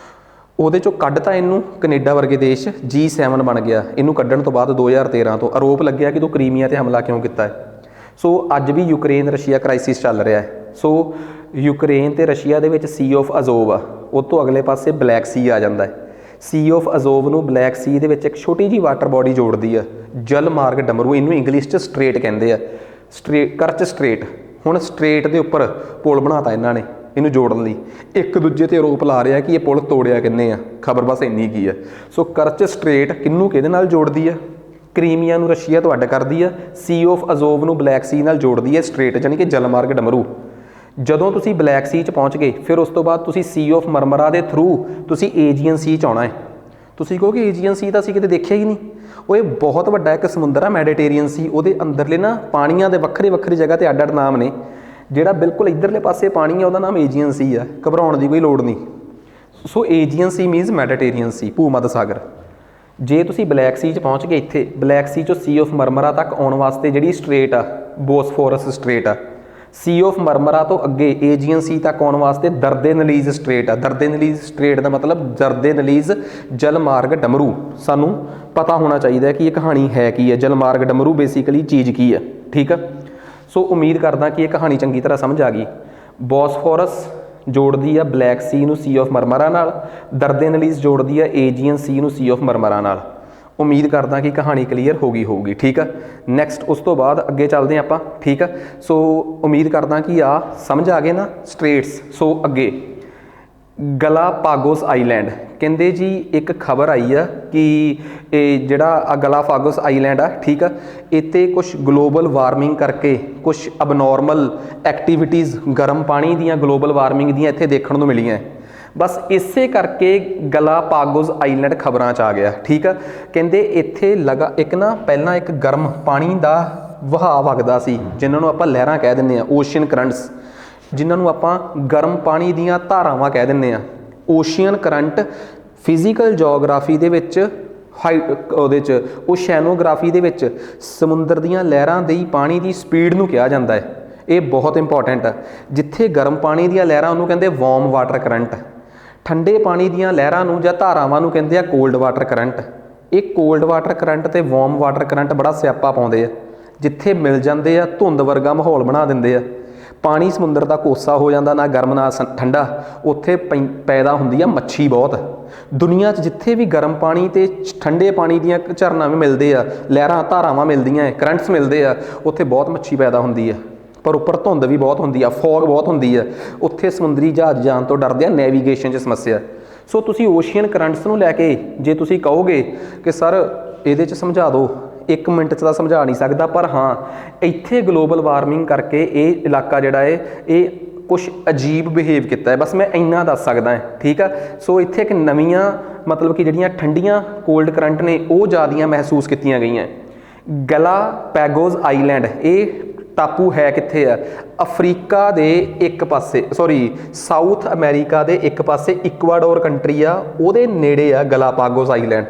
ਉਹਦੇ 'ਚੋਂ ਕੱਢਤਾ ਇਹਨੂੰ ਕੈਨੇਡਾ ਵਰਗੇ ਦੇਸ਼, G7 ਬਣ ਗਿਆ। ਇਹਨੂੰ ਕੱਢਣ ਤੋਂ ਬਾਅਦ 2013 ਤੋਂ ਆਰੋਪ ਲੱਗਿਆ ਕਿ ਤੂੰ ਕ੍ਰੀਮੀਆ 'ਤੇ ਹਮਲਾ ਕਿਉਂ ਕੀਤਾ ਹੈ। ਸੋ ਅੱਜ ਵੀ ਯੂਕਰੇਨ ਰਸ਼ੀਆ ਕ੍ਰਾਈਸਿਸ ਚੱਲ ਰਿਹਾ ਹੈ। ਸੋ ਯੂਕਰੇਨ ਅਤੇ ਰਸ਼ੀਆ ਦੇ ਵਿੱਚ ਸੀ ਆਫ ਅਜ਼ੋਵ ਆ, ਉਹ ਤੋਂ ਅਗਲੇ ਪਾਸੇ ਬਲੈਕ ਸੀ ਆ ਜਾਂਦਾ ਹੈ। ਸੀ ਆਫ ਅਜ਼ੋਵ ਨੂੰ ਬਲੈਕ ਸੀ ਦੇ ਵਿੱਚ ਇੱਕ ਛੋਟੀ ਜਿਹੀ ਵਾਟਰ ਬੋਡੀ ਜੋੜਦੀ ਆ, ਜਲ ਮਾਰਗ ਡਮਰੂ, ਇਹਨੂੰ ਇੰਗਲਿਸ਼ 'ਚ ਸਟ੍ਰੇਟ ਕਹਿੰਦੇ ਆ, ਕਰਚ ਸਟ੍ਰੇਟ। ਹੁਣ ਸਟ੍ਰੇਟ ਦੇ ਉੱਪਰ ਪੁਲ ਬਣਾਤਾ ਇਹਨਾਂ ਨੇ ਇਹਨੂੰ ਜੋੜਨ ਲਈ। ਇੱਕ ਦੂਜੇ ਤੇ ਆਰੋਪ ਲਾ ਰਿਹਾ ਕਿ ਇਹ ਪੁਲ ਤੋੜਿਆ ਕਿੰਨੇ ਆ, ਖਬਰ ਬਸ ਇੰਨੀ ਕੀ ਆ। ਸੋ ਕਰਚ ਸਟ੍ਰੇਟ ਕਿਹਨੂੰ ਕਿਹਦੇ ਨਾਲ ਜੋੜਦੀ ਆ? ਕ੍ਰੀਮੀਆ ਨੂੰ ਰਸ਼ੀਆ ਤੋਂ ਅੱਡ ਕਰਦੀ ਆ, ਸੀ ਆਫ ਅਜ਼ੋਵ ਨੂੰ ਬਲੈਕ ਸੀ ਨਾਲ ਜੋੜਦੀ ਹੈ ਸਟ੍ਰੇਟ, ਯਾਨੀ ਕਿ ਜਲ ਮਾਰਗ ਡਮਰੂ। ਜਦੋਂ ਤੁਸੀਂ ਬਲੈਕ ਸੀ 'ਚ ਪਹੁੰਚ ਗਏ, ਫਿਰ ਉਸ ਤੋਂ ਬਾਅਦ ਤੁਸੀਂ ਸੀ ਆਫ ਮਰਮਰਾ ਦੇ ਥਰੂ ਤੁਸੀਂ ਏਜੀਅਨ ਸੀ 'ਚ ਆਉਣਾ ਹੈ। ਤੁਸੀਂ ਕਹੋਗੇ ਏਜੀਅਨ ਸੀ ਤਾਂ ਅਸੀਂ ਕਿਤੇ ਦੇਖਿਆ ਹੀ ਨਹੀਂ। ਉਹ ਇਹ ਬਹੁਤ ਵੱਡਾ ਇੱਕ ਸਮੁੰਦਰ ਆ, ਮੈਡੀਟੇਰੀਅਨ ਸੀ। ਉਹਦੇ ਅੰਦਰਲੇ ਨਾ ਪਾਣੀਆਂ ਦੇ ਵੱਖਰੀ ਵੱਖਰੀ ਜਗ੍ਹਾ 'ਤੇ ਅੱਡ ਅੱਡ ਨਾਮ ਨੇ। ਜਿਹੜਾ ਬਿਲਕੁਲ ਇੱਧਰਲੇ ਪਾਸੇ ਪਾਣੀ ਆ ਉਹਦਾ ਨਾਮ ਏਜੀਅਨ ਸੀ ਆ, ਘਬਰਾਉਣ ਦੀ ਕੋਈ ਲੋੜ ਨਹੀਂ। ਸੋ ਏਜੀਅਨ ਸੀ ਮੀਨਸ ਮੈਡੀਟੇਰੀਅਨ ਸੀ, ਭੂ ਮੱਧ ਸਾਗਰ। ਜੇ ਤੁਸੀਂ ਬਲੈਕ ਸੀ 'ਚ ਪਹੁੰਚ ਗਏ, ਇੱਥੇ ਬਲੈਕ ਸੀ 'ਚੋਂ ਸੀ ਆਫ ਮਰਮਰਾ ਤੱਕ ਆਉਣ ਵਾਸਤੇ ਜਿਹੜੀ ਸਟ੍ਰੇਟ ਆ, ਬੋਸਫੋਰਸ ਸਟ੍ਰੇਟ ਆ। ਸੀ ਆਫ ਮਰਮਰਾ ਤੋਂ ਅੱਗੇ ਏਜੀਅਨ ਸੀ ਤੱਕ ਆਉਣ ਵਾਸਤੇ ਦਰਦੇਨਲੀਜ਼ ਸਟ੍ਰੇਟ ਆ। ਦਰਦੇਨਲੀਜ਼ ਸਟ੍ਰੇਟ ਦਾ ਮਤਲਬ ਦਰਦੇਨਲੀਜ਼ ਜਲ ਮਾਰਗ ਡਮਰੂ। ਸਾਨੂੰ ਪਤਾ ਹੋਣਾ ਚਾਹੀਦਾ ਕਿ ਇਹ ਕਹਾਣੀ ਹੈ ਕੀ ਹੈ, ਜਲ ਮਾਰਗ ਡਮਰੂ ਬੇਸਿਕਲੀ ਚੀਜ਼ ਕੀ ਹੈ, ਠੀਕ ਆ। ਸੋ ਉਮੀਦ ਕਰਦਾ ਕਿ ਇਹ ਕਹਾਣੀ ਚੰਗੀ ਤਰ੍ਹਾਂ ਸਮਝ ਆ ਗਈ। ਬੋਸਫੋਰਸ ਜੋੜਦੀ ਆ ਬਲੈਕ ਸੀ ਨੂੰ ਸੀ ਆਫ ਮਰਮਰਾ ਨਾਲ, ਦਰਦੇਨਲੀਜ਼ ਜੋੜਦੀ ਆ ਏਜੀਅਨ ਸੀ ਨੂੰ ਸੀ ਆਫ ਮਰਮਰਾ ਨਾਲ। ਉਮੀਦ ਕਰਦਾ ਕਿ ਕਹਾਣੀ ਕਲੀਅਰ ਹੋ ਗਈ ਹੋਊਗੀ, ਠੀਕ ਆ। ਨੈਕਸਟ ਉਸ ਤੋਂ ਬਾਅਦ ਅੱਗੇ ਚੱਲਦੇ ਹਾਂ ਆਪਾਂ, ਠੀਕ ਆ। ਸੋ ਉਮੀਦ ਕਰਦਾ ਕਿ ਆ ਸਮਝ ਆ ਗਏ ਨਾ ਸਟ੍ਰੇਟਸ। ਸੋ ਅੱਗੇ ਗਲਾਪਾਗੋਸ ਆਈਲੈਂਡ, ਕਹਿੰਦੇ ਜੀ ਇੱਕ ਖਬਰ ਆਈ ਆ ਕਿ ਇਹ ਜਿਹੜਾ ਆ ਗਲਾਪਾਗੋਸ ਆਈਲੈਂਡ ਆ, ਠੀਕ ਆ, ਇੱਥੇ ਕੁਛ ਗਲੋਬਲ ਵਾਰਮਿੰਗ ਕਰਕੇ ਕੁਛ ਅਬਨੋਰਮਲ ਐਕਟੀਵਿਟੀਜ਼ ਗਰਮ ਪਾਣੀ ਦੀਆਂ, ਗਲੋਬਲ ਵਾਰਮਿੰਗ ਦੀਆਂ ਇੱਥੇ ਦੇਖਣ ਨੂੰ ਮਿਲੀਆਂ। ਬਸ ਇਸੇ ਕਰਕੇ ਗਲਾਪਾਗੋਸ ਆਈਲੈਂਡ ਖਬਰਾਂ 'ਚ ਆ ਗਿਆ, ਠੀਕ ਆ। ਕਹਿੰਦੇ ਇੱਥੇ ਇੱਕ ਨਾ ਪਹਿਲਾਂ ਇੱਕ ਗਰਮ ਪਾਣੀ ਦਾ ਵਹਾਅ ਵਗਦਾ ਸੀ, ਜਿਨ੍ਹਾਂ ਨੂੰ ਆਪਾਂ ਲਹਿਰਾਂ ਕਹਿ ਦਿੰਦੇ ਹਾਂ, ਓਸ਼ੀਅਨ ਕਰੰਟਸ, ਜਿਨ੍ਹਾਂ ਨੂੰ ਆਪਾਂ ਗਰਮ ਪਾਣੀ ਦੀਆਂ ਧਾਰਾਵਾਂ ਕਹਿ ਦਿੰਦੇ ਹਾਂ। ਓਸ਼ੀਅਨ ਕਰੰਟ ਫਿਜ਼ੀਕਲ ਜੀਓਗ੍ਰਾਫੀ ਦੇ ਵਿੱਚ ਉਹਦੇ 'ਚ ਓਸ਼ੈਨੋਗ੍ਰਾਫੀ ਦੇ ਵਿੱਚ ਸਮੁੰਦਰ ਦੀਆਂ ਲਹਿਰਾਂ ਦੀ ਪਾਣੀ ਦੀ ਸਪੀਡ ਨੂੰ ਕਿਹਾ ਜਾਂਦਾ ਹੈ। ਇਹ ਬਹੁਤ ਇੰਪੋਰਟੈਂਟ ਆ। ਜਿੱਥੇ ਗਰਮ ਪਾਣੀ ਦੀਆਂ ਲਹਿਰਾਂ ਉਹਨੂੰ ਕਹਿੰਦੇ ਵਾਰਮ ਵਾਟਰ ਕਰੰਟ, ਠੰਡੇ ਪਾਣੀ ਦੀਆਂ ਲਹਿਰਾਂ ਨੂੰ ਜਾਂ ਧਾਰਾਵਾਂ ਨੂੰ ਕਹਿੰਦੇ ਆ ਕੋਲਡ ਵਾਟਰ ਕਰੰਟ। ਇਹ ਕੋਲਡ ਵਾਟਰ ਕਰੰਟ ਤੇ ਵਾਰਮ ਵਾਟਰ ਕਰੰਟ ਬੜਾ ਸਿਆਪਾ ਪਾਉਂਦੇ ਆ। ਜਿੱਥੇ ਮਿਲ ਜਾਂਦੇ ਆ ਧੁੰਦ ਵਰਗਾ ਮਾਹੌਲ ਬਣਾ ਦਿੰਦੇ ਆ। ਪਾਣੀ ਸਮੁੰਦਰ ਦਾ ਕੋਸਾ ਹੋ ਜਾਂਦਾ, ਨਾ ਗਰਮ ਨਾ ਠੰਡਾ। ਉੱਥੇ ਪੈਦਾ ਹੁੰਦੀ ਆ ਮੱਛੀ ਬਹੁਤ। ਦੁਨੀਆ 'ਚ ਜਿੱਥੇ ਵੀ ਗਰਮ ਪਾਣੀ ਤੇ ਠੰਡੇ ਪਾਣੀ ਦੀਆਂ ਝਰਨਾ ਵੀ ਮਿਲਦੇ ਆ, ਲਹਿਰਾਂ ਧਾਰਾਵਾਂ ਮਿਲਦੀਆਂ ਹੈ, ਕਰੰਟਸ ਮਿਲਦੇ ਆ, ਉੱਥੇ ਬਹੁਤ ਮੱਛੀ ਪੈਦਾ ਹੁੰਦੀ ਆ। ਪਰ ਉੱਪਰ ਧੁੰਦ ਵੀ ਬਹੁਤ ਹੁੰਦੀ ਆ, ਫੌਗ ਬਹੁਤ ਹੁੰਦੀ ਆ। ਉੱਥੇ ਸਮੁੰਦਰੀ ਜਹਾਜ਼ ਜਾਣ ਤੋਂ ਡਰਦੇ ਆ, ਨੈਵੀਗੇਸ਼ਨ 'ਚ ਸਮੱਸਿਆ। ਸੋ ਤੁਸੀਂ ਓਸ਼ੀਅਨ ਕਰੰਟਸ ਨੂੰ ਲੈ ਕੇ ਜੇ ਤੁਸੀਂ ਕਹੋਗੇ ਕਿ ਸਰ ਇਹਦੇ 'ਚ ਸਮਝਾ ਦਿਓ, 1 ਮਿੰਟ 'ਚ ਤਾਂ ਸਮਝਾ ਨਹੀਂ ਸਕਦਾ, ਪਰ ਹਾਂ ਇੱਥੇ ਗਲੋਬਲ ਵਾਰਮਿੰਗ ਕਰਕੇ ਇਹ ਇਲਾਕਾ ਜਿਹੜਾ ਹੈ ਇਹ ਕੁਛ ਅਜੀਬ ਬਿਹੇਵ ਕੀਤਾ ਹੈ। ਬਸ ਮੈਂ ਇੰਨਾ ਦੱਸ ਸਕਦਾ ਹੈ, ਠੀਕ ਆ। ਸੋ ਇੱਥੇ ਇੱਕ ਨਵੀਆਂ ਮਤਲਬ ਕਿ ਜਿਹੜੀਆਂ ਠੰਡੀਆਂ ਕੋਲਡ ਕਰੰਟ ਨੇ ਉਹ ਜ਼ਿਆਦੀਆਂ ਮਹਿਸੂਸ ਕੀਤੀਆਂ ਗਈਆਂ। ਗਲਾਪੈਗੋਸ ਆਈਲੈਂਡ ਇਹ ਟਾਪੂ ਹੈ ਕਿੱਥੇ ਆ? ਅਫਰੀਕਾ ਦੇ ਇੱਕ ਪਾਸੇ, ਸਾਊਥ ਅਮਰੀਕਾ ਦੇ ਇੱਕ ਪਾਸੇ ਇਕਵਾਡੋਰ ਕੰਟਰੀ ਆ, ਉਹਦੇ ਨੇੜੇ ਆ ਗਲਾਪਾਗੋਸ ਆਈਲੈਂਡ।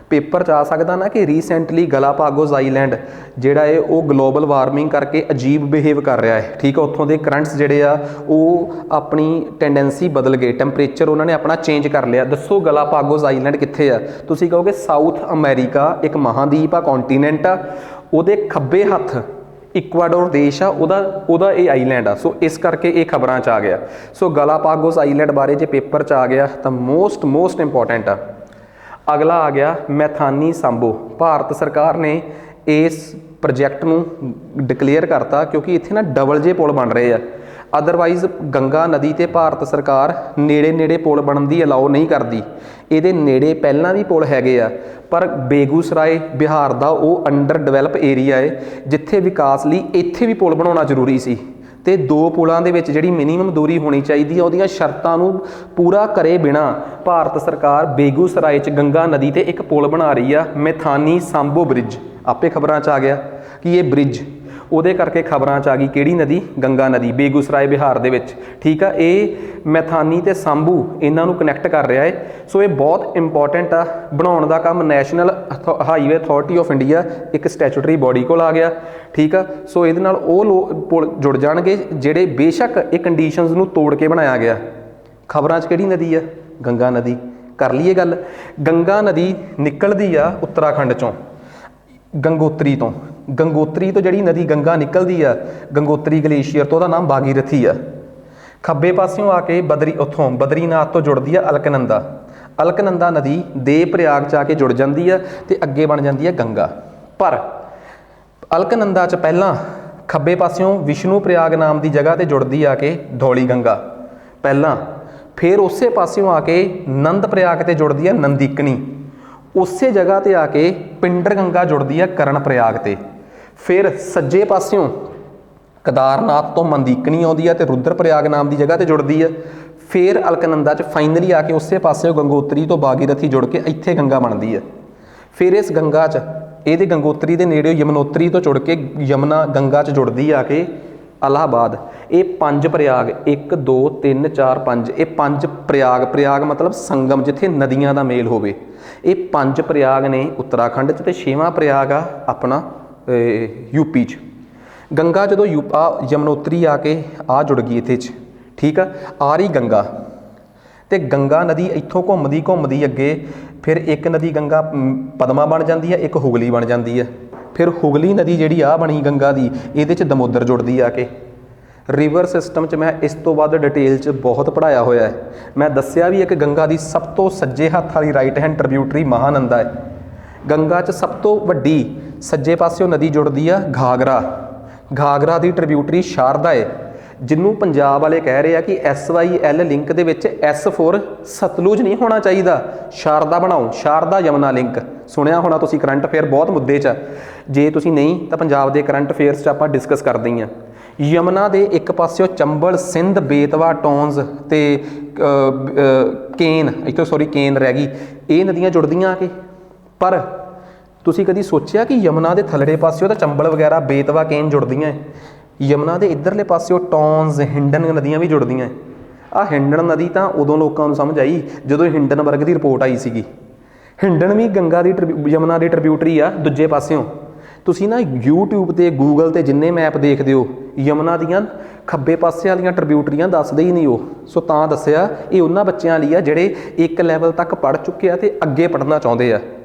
ਪੇਪਰ 'ਚ ਆ ਸਕਦਾ ਨਾ ਕਿ ਰੀਸੈਂਟਲੀ ਗਲਾਪਾਗੋਸ ਆਈਲੈਂਡ ਜਿਹੜਾ ਹੈ ਉਹ ਗਲੋਬਲ ਵਾਰਮਿੰਗ ਕਰਕੇ ਅਜੀਬ ਬਿਹੇਵ ਕਰ ਰਿਹਾ ਹੈ, ਠੀਕ ਆ। ਉੱਥੋਂ ਦੇ ਕਰੰਟਸ ਜਿਹੜੇ ਆ ਉਹ ਆਪਣੀ ਟੈਂਡੈਂਸੀ ਬਦਲ ਗਏ, ਟੈਂਪਰੇਚਰ ਉਹਨਾਂ ਨੇ ਆਪਣਾ ਚੇਂਜ ਕਰ ਲਿਆ। ਦੱਸੋ ਗਲਾਪਾਗੋਸ ਆਈਲੈਂਡ ਕਿੱਥੇ ਆ? ਤੁਸੀਂ ਕਹੋਗੇ ਸਾਊਥ ਅਮਰੀਕਾ ਇੱਕ ਮਹਾਂਦੀਪ ਆ, ਕੌਂਟੀਨੈਂਟ ਆ, ਉਹਦੇ ਖੱਬੇ ਹੱਥ ਇਕਵਾਡੋਰ ਦੇਸ਼ ਆ, ਉਹਦਾ ਇਹ ਆਈਲੈਂਡ ਆ। ਸੋ ਇਸ ਕਰਕੇ ਇਹ ਖਬਰਾਂ 'ਚ ਆ ਗਿਆ। ਸੋ ਗਲਾਪਾਗੋਸ ਆਈਲੈਂਡ ਬਾਰੇ ਜੇ ਪੇਪਰ 'ਚ ਆ ਗਿਆ ਤਾਂ ਮੋਸਟ ਇੰਪੋਰਟੈਂਟ ਆ। ਅਗਲਾ ਆ ਗਿਆ ਮੈਥਾਨੀ ਸਾਂਬੋ। ਭਾਰਤ ਸਰਕਾਰ ਨੇ ਇਸ ਪ੍ਰੋਜੈਕਟ ਨੂੰ ਡਿਕਲੇਅਰ ਕਰਤਾ ਕਿਉਂਕਿ ਇੱਥੇ ਨਾ ਡਬਲ ਜੇ ਪੁਲ ਬਣ ਰਹੇ ਆ। ਅਦਰਵਾਈਜ਼ ਗੰਗਾ ਨਦੀ ਤੇ ਭਾਰਤ ਸਰਕਾਰ ਨੇੜੇ ਪੁਲ ਬਣਨ ਦੀ ਅਲਾਓ ਨਹੀਂ ਕਰਦੀ। ਇਹਦੇ ਨੇੜੇ ਪਹਿਲਾਂ ਵੀ ਪੁਲ ਹੈਗੇ ਆ, ਪਰ ਬੇਗੂਸਰਾਏ ਬਿਹਾਰ ਦਾ ਉਹ ਅੰਡਰ ਡਿਵੈਲਪ ਏਰੀਆ ਹੈ ਜਿੱਥੇ ਵਿਕਾਸ ਲਈ ਇੱਥੇ ਵੀ ਪੁਲ ਬਣਾਉਣਾ ਜ਼ਰੂਰੀ ਸੀ। ਤੇ 2 ਪੁਲਾਂ ਦੇ ਵਿੱਚ ਜਿਹੜੀ ਮਿਨੀਮਮ ਦੂਰੀ ਹੋਣੀ ਚਾਹੀਦੀ ਹੈ ਉਹਦੀਆਂ ਸ਼ਰਤਾਂ ਨੂੰ ਪੂਰਾ ਕਰੇ ਬਿਨਾ ਭਾਰਤ ਸਰਕਾਰ ਬੇਗੂਸਰਾਏ 'ਚ ਗੰਗਾ ਨਦੀ ਤੇ ਇੱਕ ਪੁਲ ਬਣਾ ਰਹੀ ਆ, ਮੈਥਾਨੀ ਸਾਂਬੋ ਬ੍ਰਿਜ। ਆਪੇ ਖਬਰਾਂ 'ਚ ਆ ਗਿਆ ਕਿ ਇਹ ਬ੍ਰਿਜ ਉਹਦੇ ਕਰਕੇ ਖਬਰਾਂ 'ਚ ਆ ਗਈ ਕਿਹੜੀ ਨਦੀ? ਗੰਗਾ ਨਦੀ, ਬੇਗੂਸਰਾਏ ਬਿਹਾਰ ਦੇ ਵਿੱਚ। ਠੀਕ ਆ, ਇਹ ਮੈਥਾਨੀ ਤੇ ਸਾਂਭੂ ਇਹਨਾਂ ਨੂੰ ਕਨੈਕਟ ਕਰ ਰਿਹਾ ਹੈ। ਸੋ ਇਹ ਬਹੁਤ ਇੰਪੋਰਟੈਂਟ ਆ। ਬਣਾਉਣ ਦਾ ਕੰਮ national highway authority of India ਇੱਕ ਸਟੈਚੂਟਰੀ ਬੋਡੀ ਕੋਲ ਆ ਗਿਆ। ਠੀਕ ਆ, ਸੋ ਇਹਦੇ ਨਾਲ ਉਹ ਪੁਲ ਜੁੜ ਜਾਣਗੇ ਜਿਹੜੇ ਬੇਸ਼ੱਕ ਇਹ ਕੰਡੀਸ਼ਨਸ ਨੂੰ ਤੋੜ ਕੇ ਬਣਾਇਆ ਗਿਆ। ਖਬਰਾਂ 'ਚ ਕਿਹੜੀ ਨਦੀ ਆ? ਗੰਗਾ ਨਦੀ। ਕਰ ਲਈਏ ਗੱਲ। ਗੰਗਾ ਨਦੀ ਨਿਕਲਦੀ ਆ ਉੱਤਰਾਖੰਡ 'ਚੋਂ, ਗੰਗੋਤਰੀ ਤੋਂ। ਗੰਗੋਤਰੀ ਤੋਂ ਜਿਹੜੀ ਨਦੀ ਗੰਗਾ ਨਿਕਲਦੀ ਆ ਗੰਗੋਤਰੀ ਗਲੇਸ਼ੀਅਰ ਤੋਂ, ਉਹਦਾ ਨਾਮ ਬਾਗੀਰਥੀ ਆ। ਖੱਬੇ ਪਾਸਿਓਂ ਆ ਕੇ ਉੱਥੋਂ ਬਦਰੀਨਾਥ ਤੋਂ ਜੁੜਦੀ ਆ ਅਲਕਨੰਦਾ। ਅਲਕਨੰਦਾ ਨਦੀ ਦੇ ਪ੍ਰਯਾਗ 'ਚ ਆ ਕੇ ਜੁੜ ਜਾਂਦੀ ਆ ਅਤੇ ਅੱਗੇ ਬਣ ਜਾਂਦੀ ਹੈ ਗੰਗਾ। ਪਰ ਅਲਕਨੰਦਾ 'ਚ ਪਹਿਲਾਂ ਖੱਬੇ ਪਾਸਿਓਂ ਵਿਸ਼ਨੂੰ ਪ੍ਰਯਾਗ ਨਾਮ ਦੀ ਜਗ੍ਹਾ 'ਤੇ ਜੁੜਦੀ ਆ ਕੇ ਧੌਲੀ ਗੰਗਾ ਪਹਿਲਾਂ। ਫਿਰ ਉਸੇ ਪਾਸਿਓਂ ਆ ਕੇ ਨੰਦ ਪ੍ਰਯਾਗ 'ਤੇ ਜੁੜਦੀ ਹੈ ਨੰਦੀਕਣੀ। ਉਸੇ ਜਗ੍ਹਾ 'ਤੇ ਆ ਕੇ ਪਿੰਡਰ ਗੰਗਾ ਜੁੜਦੀ ਹੈ ਕਰਨ ਪ੍ਰਯਾਗ 'ਤੇ। ਫਿਰ ਸੱਜੇ ਪਾਸਿਓਂ ਕੇਦਾਰਨਾਥ ਤੋਂ ਮੰਦੀਕਣੀ ਆਉਂਦੀ ਹੈ ਅਤੇ ਰੁਦਰ ਪ੍ਰਯਾਗ ਨਾਮ ਦੀ ਜਗ੍ਹਾ 'ਤੇ ਜੁੜਦੀ ਹੈ। ਫਿਰ ਅਲਕਨੰਦਾ 'ਚ ਫਾਈਨਲੀ ਆ ਕੇ ਉਸੇ ਪਾਸਿਓਂ ਗੰਗੋਤਰੀ ਤੋਂ ਬਾਗੀਰਥੀ ਜੁੜ ਕੇ ਇੱਥੇ ਗੰਗਾ ਬਣਦੀ ਹੈ। ਫਿਰ ਇਸ ਗੰਗਾ 'ਚ ਇਹਦੇ ਗੰਗੋਤਰੀ ਦੇ ਨੇੜੇ ਯਮਨੋਤਰੀ ਤੋਂ ਜੁੜ ਕੇ ਯਮੁਨਾ ਗੰਗਾ 'ਚ ਜੁੜਦੀ ਆ ਕੇ ਇਲਾਹਾਬਾਦ। ਇਹ 5 ਪ੍ਰਯਾਗ, 1 2 3 4 5, ਇਹ 5 ਪ੍ਰਯਾਗ ਮਤਲਬ ਸੰਗਮ, ਜਿੱਥੇ ਨਦੀਆਂ ਦਾ ਮੇਲ ਹੋਵੇ। ਇਹ 5 ਪ੍ਰਯਾਗ ਨੇ ਉੱਤਰਾਖੰਡ 'ਚ, ਅਤੇ 6ਵਾਂ ਪ੍ਰਯਾਗ ਆ ਆਪਣਾ ਯੂਪੀ 'ਚ। ਗੰਗਾ ਜਦੋਂ ਯਮਨੋਤਰੀ ਆ ਕੇ ਆ ਜੁੜ ਗਈ ਇੱਥੇ 'ਚ। ਠੀਕ ਆ ਰਹੀ ਗੰਗਾ, ਅਤੇ ਗੰਗਾ ਨਦੀ ਇੱਥੋਂ ਘੁੰਮਦੀ ਅੱਗੇ ਫਿਰ ਇੱਕ ਨਦੀ ਗੰਗਾ ਪਦਮਾ ਬਣ ਜਾਂਦੀ ਹੈ, ਇੱਕ ਹੁਗਲੀ ਬਣ ਜਾਂਦੀ ਹੈ। ਫਿਰ ਹੁਗਲੀ ਨਦੀ ਜਿਹੜੀ ਆ ਬਣੀ ਗੰਗਾ ਦੀ, ਇਹਦੇ 'ਚ ਦਮੋਦਰ ਜੁੜਦੀ ਆ ਕੇ। ਰਿਵਰ ਸਿਸਟਮ 'ਚ ਮੈਂ ਇਸ ਤੋਂ ਵੱਧ ਡਿਟੇਲ 'ਚ ਬਹੁਤ ਪੜ੍ਹਾਇਆ ਹੋਇਆ ਹੈ। ਮੈਂ ਦੱਸਿਆ ਵੀ ਇੱਕ ਗੰਗਾ ਦੀ ਸਭ ਤੋਂ ਸੱਜੇ ਹੱਥ ਵਾਲੀ ਰਾਈਟ ਹੈਂਡ ਟ੍ਰਿਬਿਊਟਰੀ ਮਹਾਨੰਦਾ ਹੈ। ਗੰਗਾ 'ਚ ਸਭ ਤੋਂ ਵੱਡੀ ਸੱਜੇ ਪਾਸਿਓਂ ਨਦੀ ਜੁੜਦੀ ਆ ਘਾਗਰਾ। ਘਾਗਰਾ ਦੀ ਟ੍ਰਿਬਿਊਟਰੀ ਸ਼ਾਰਦਾ ਹੈ, ਜਿਹਨੂੰ ਪੰਜਾਬ ਵਾਲੇ ਕਹਿ ਰਹੇ ਆ ਕਿ SYL ਲਿੰਕ ਦੇ ਵਿੱਚ S ਫੋਰ ਸਤਲੁਜ ਨਹੀਂ ਹੋਣਾ ਚਾਹੀਦਾ, ਸ਼ਾਰਦਾ ਬਣਾਓ। ਸ਼ਾਰਦਾ ਯਮੁਨਾ ਲਿੰਕ ਸੁਣਿਆ ਹੋਣਾ ਤੁਸੀਂ, ਕਰੰਟ ਅਫੇਅਰ ਬਹੁਤ ਮੁੱਦੇ 'ਚ। ਜੇ ਤੁਸੀਂ ਨਹੀਂ ਤਾਂ ਪੰਜਾਬ ਦੇ ਕਰੰਟ ਅਫੇਅਰਸ 'ਚ ਆਪਾਂ ਡਿਸਕਸ ਕਰਦੇ ਹਾਂ। ਯਮੁਨਾ ਦੇ ਇੱਕ ਪਾਸਿਓਂ ਚੰਬਲ, ਸਿੰਧ, ਬੇਤਵਾ, ਟੌਂਜ਼ ਅਤੇ ਕੇਨ ਰਹਿ ਗਈ, ਇਹ ਨਦੀਆਂ ਜੁੜਦੀਆਂ ਆ ਕੇ। ਪਰ ਤੁਸੀਂ ਕਦੀ ਸੋਚਿਆ ਕਿ ਯਮੁਨਾ ਦੇ ਥੱਲੜੇ ਪਾਸਿਓਂ ਤਾਂ ਚੰਬਲ ਵਗੈਰਾ, ਬੇਤਵਾ, ਕੇਨ ਜੁੜਦੀਆਂ। ਯਮੁਨਾ ਦੇ ਇੱਧਰਲੇ ਪਾਸਿਓਂ ਟੌਂਜ਼, ਹਿੰਡਨ ਨਦੀਆਂ ਵੀ ਜੁੜਦੀਆਂ। ਆਹ ਹਿੰਡਨ ਨਦੀ ਤਾਂ ਉਦੋਂ ਲੋਕਾਂ ਨੂੰ ਸਮਝ ਆਈ ਜਦੋਂ ਹਿੰਡਨਬਰਗ ਦੀ ਰਿਪੋਰਟ ਆਈ ਸੀਗੀ। ਹਿੰਡਨ ਵੀ ਗੰਗਾ ਦੀ ਯਮੁਨਾ ਦੀ ਟ੍ਰਿਬਿਊਟਰੀ ਆ ਦੂਜੇ ਪਾਸਿਓਂ। ਤੁਸੀਂ ਨਾ YouTube 'ਤੇ, ਗੂਗਲ 'ਤੇ ਜਿੰਨੇ ਮੈਪ ਦੇਖਦੇ ਹੋ, ਯਮੁਨਾ ਦੀਆਂ ਖੱਬੇ ਪਾਸੇ ਵਾਲੀਆਂ ਟ੍ਰਿਬਿਊਟਰੀਆਂ ਦੱਸਦੇ ਹੀ ਨਹੀਂ ਉਹ। ਸੋ ਤਾਂ ਦੱਸਿਆ ਇਹ ਉਹਨਾਂ ਬੱਚਿਆਂ ਲਈ ਆ ਜਿਹੜੇ ਇੱਕ ਲੈਵਲ ਤੱਕ ਪੜ੍ਹ ਚੁੱਕੇ ਆ ਅਤੇ ਅੱਗੇ ਪੜ੍ਹਨਾ ਚਾਹੁੰਦੇ ਆ,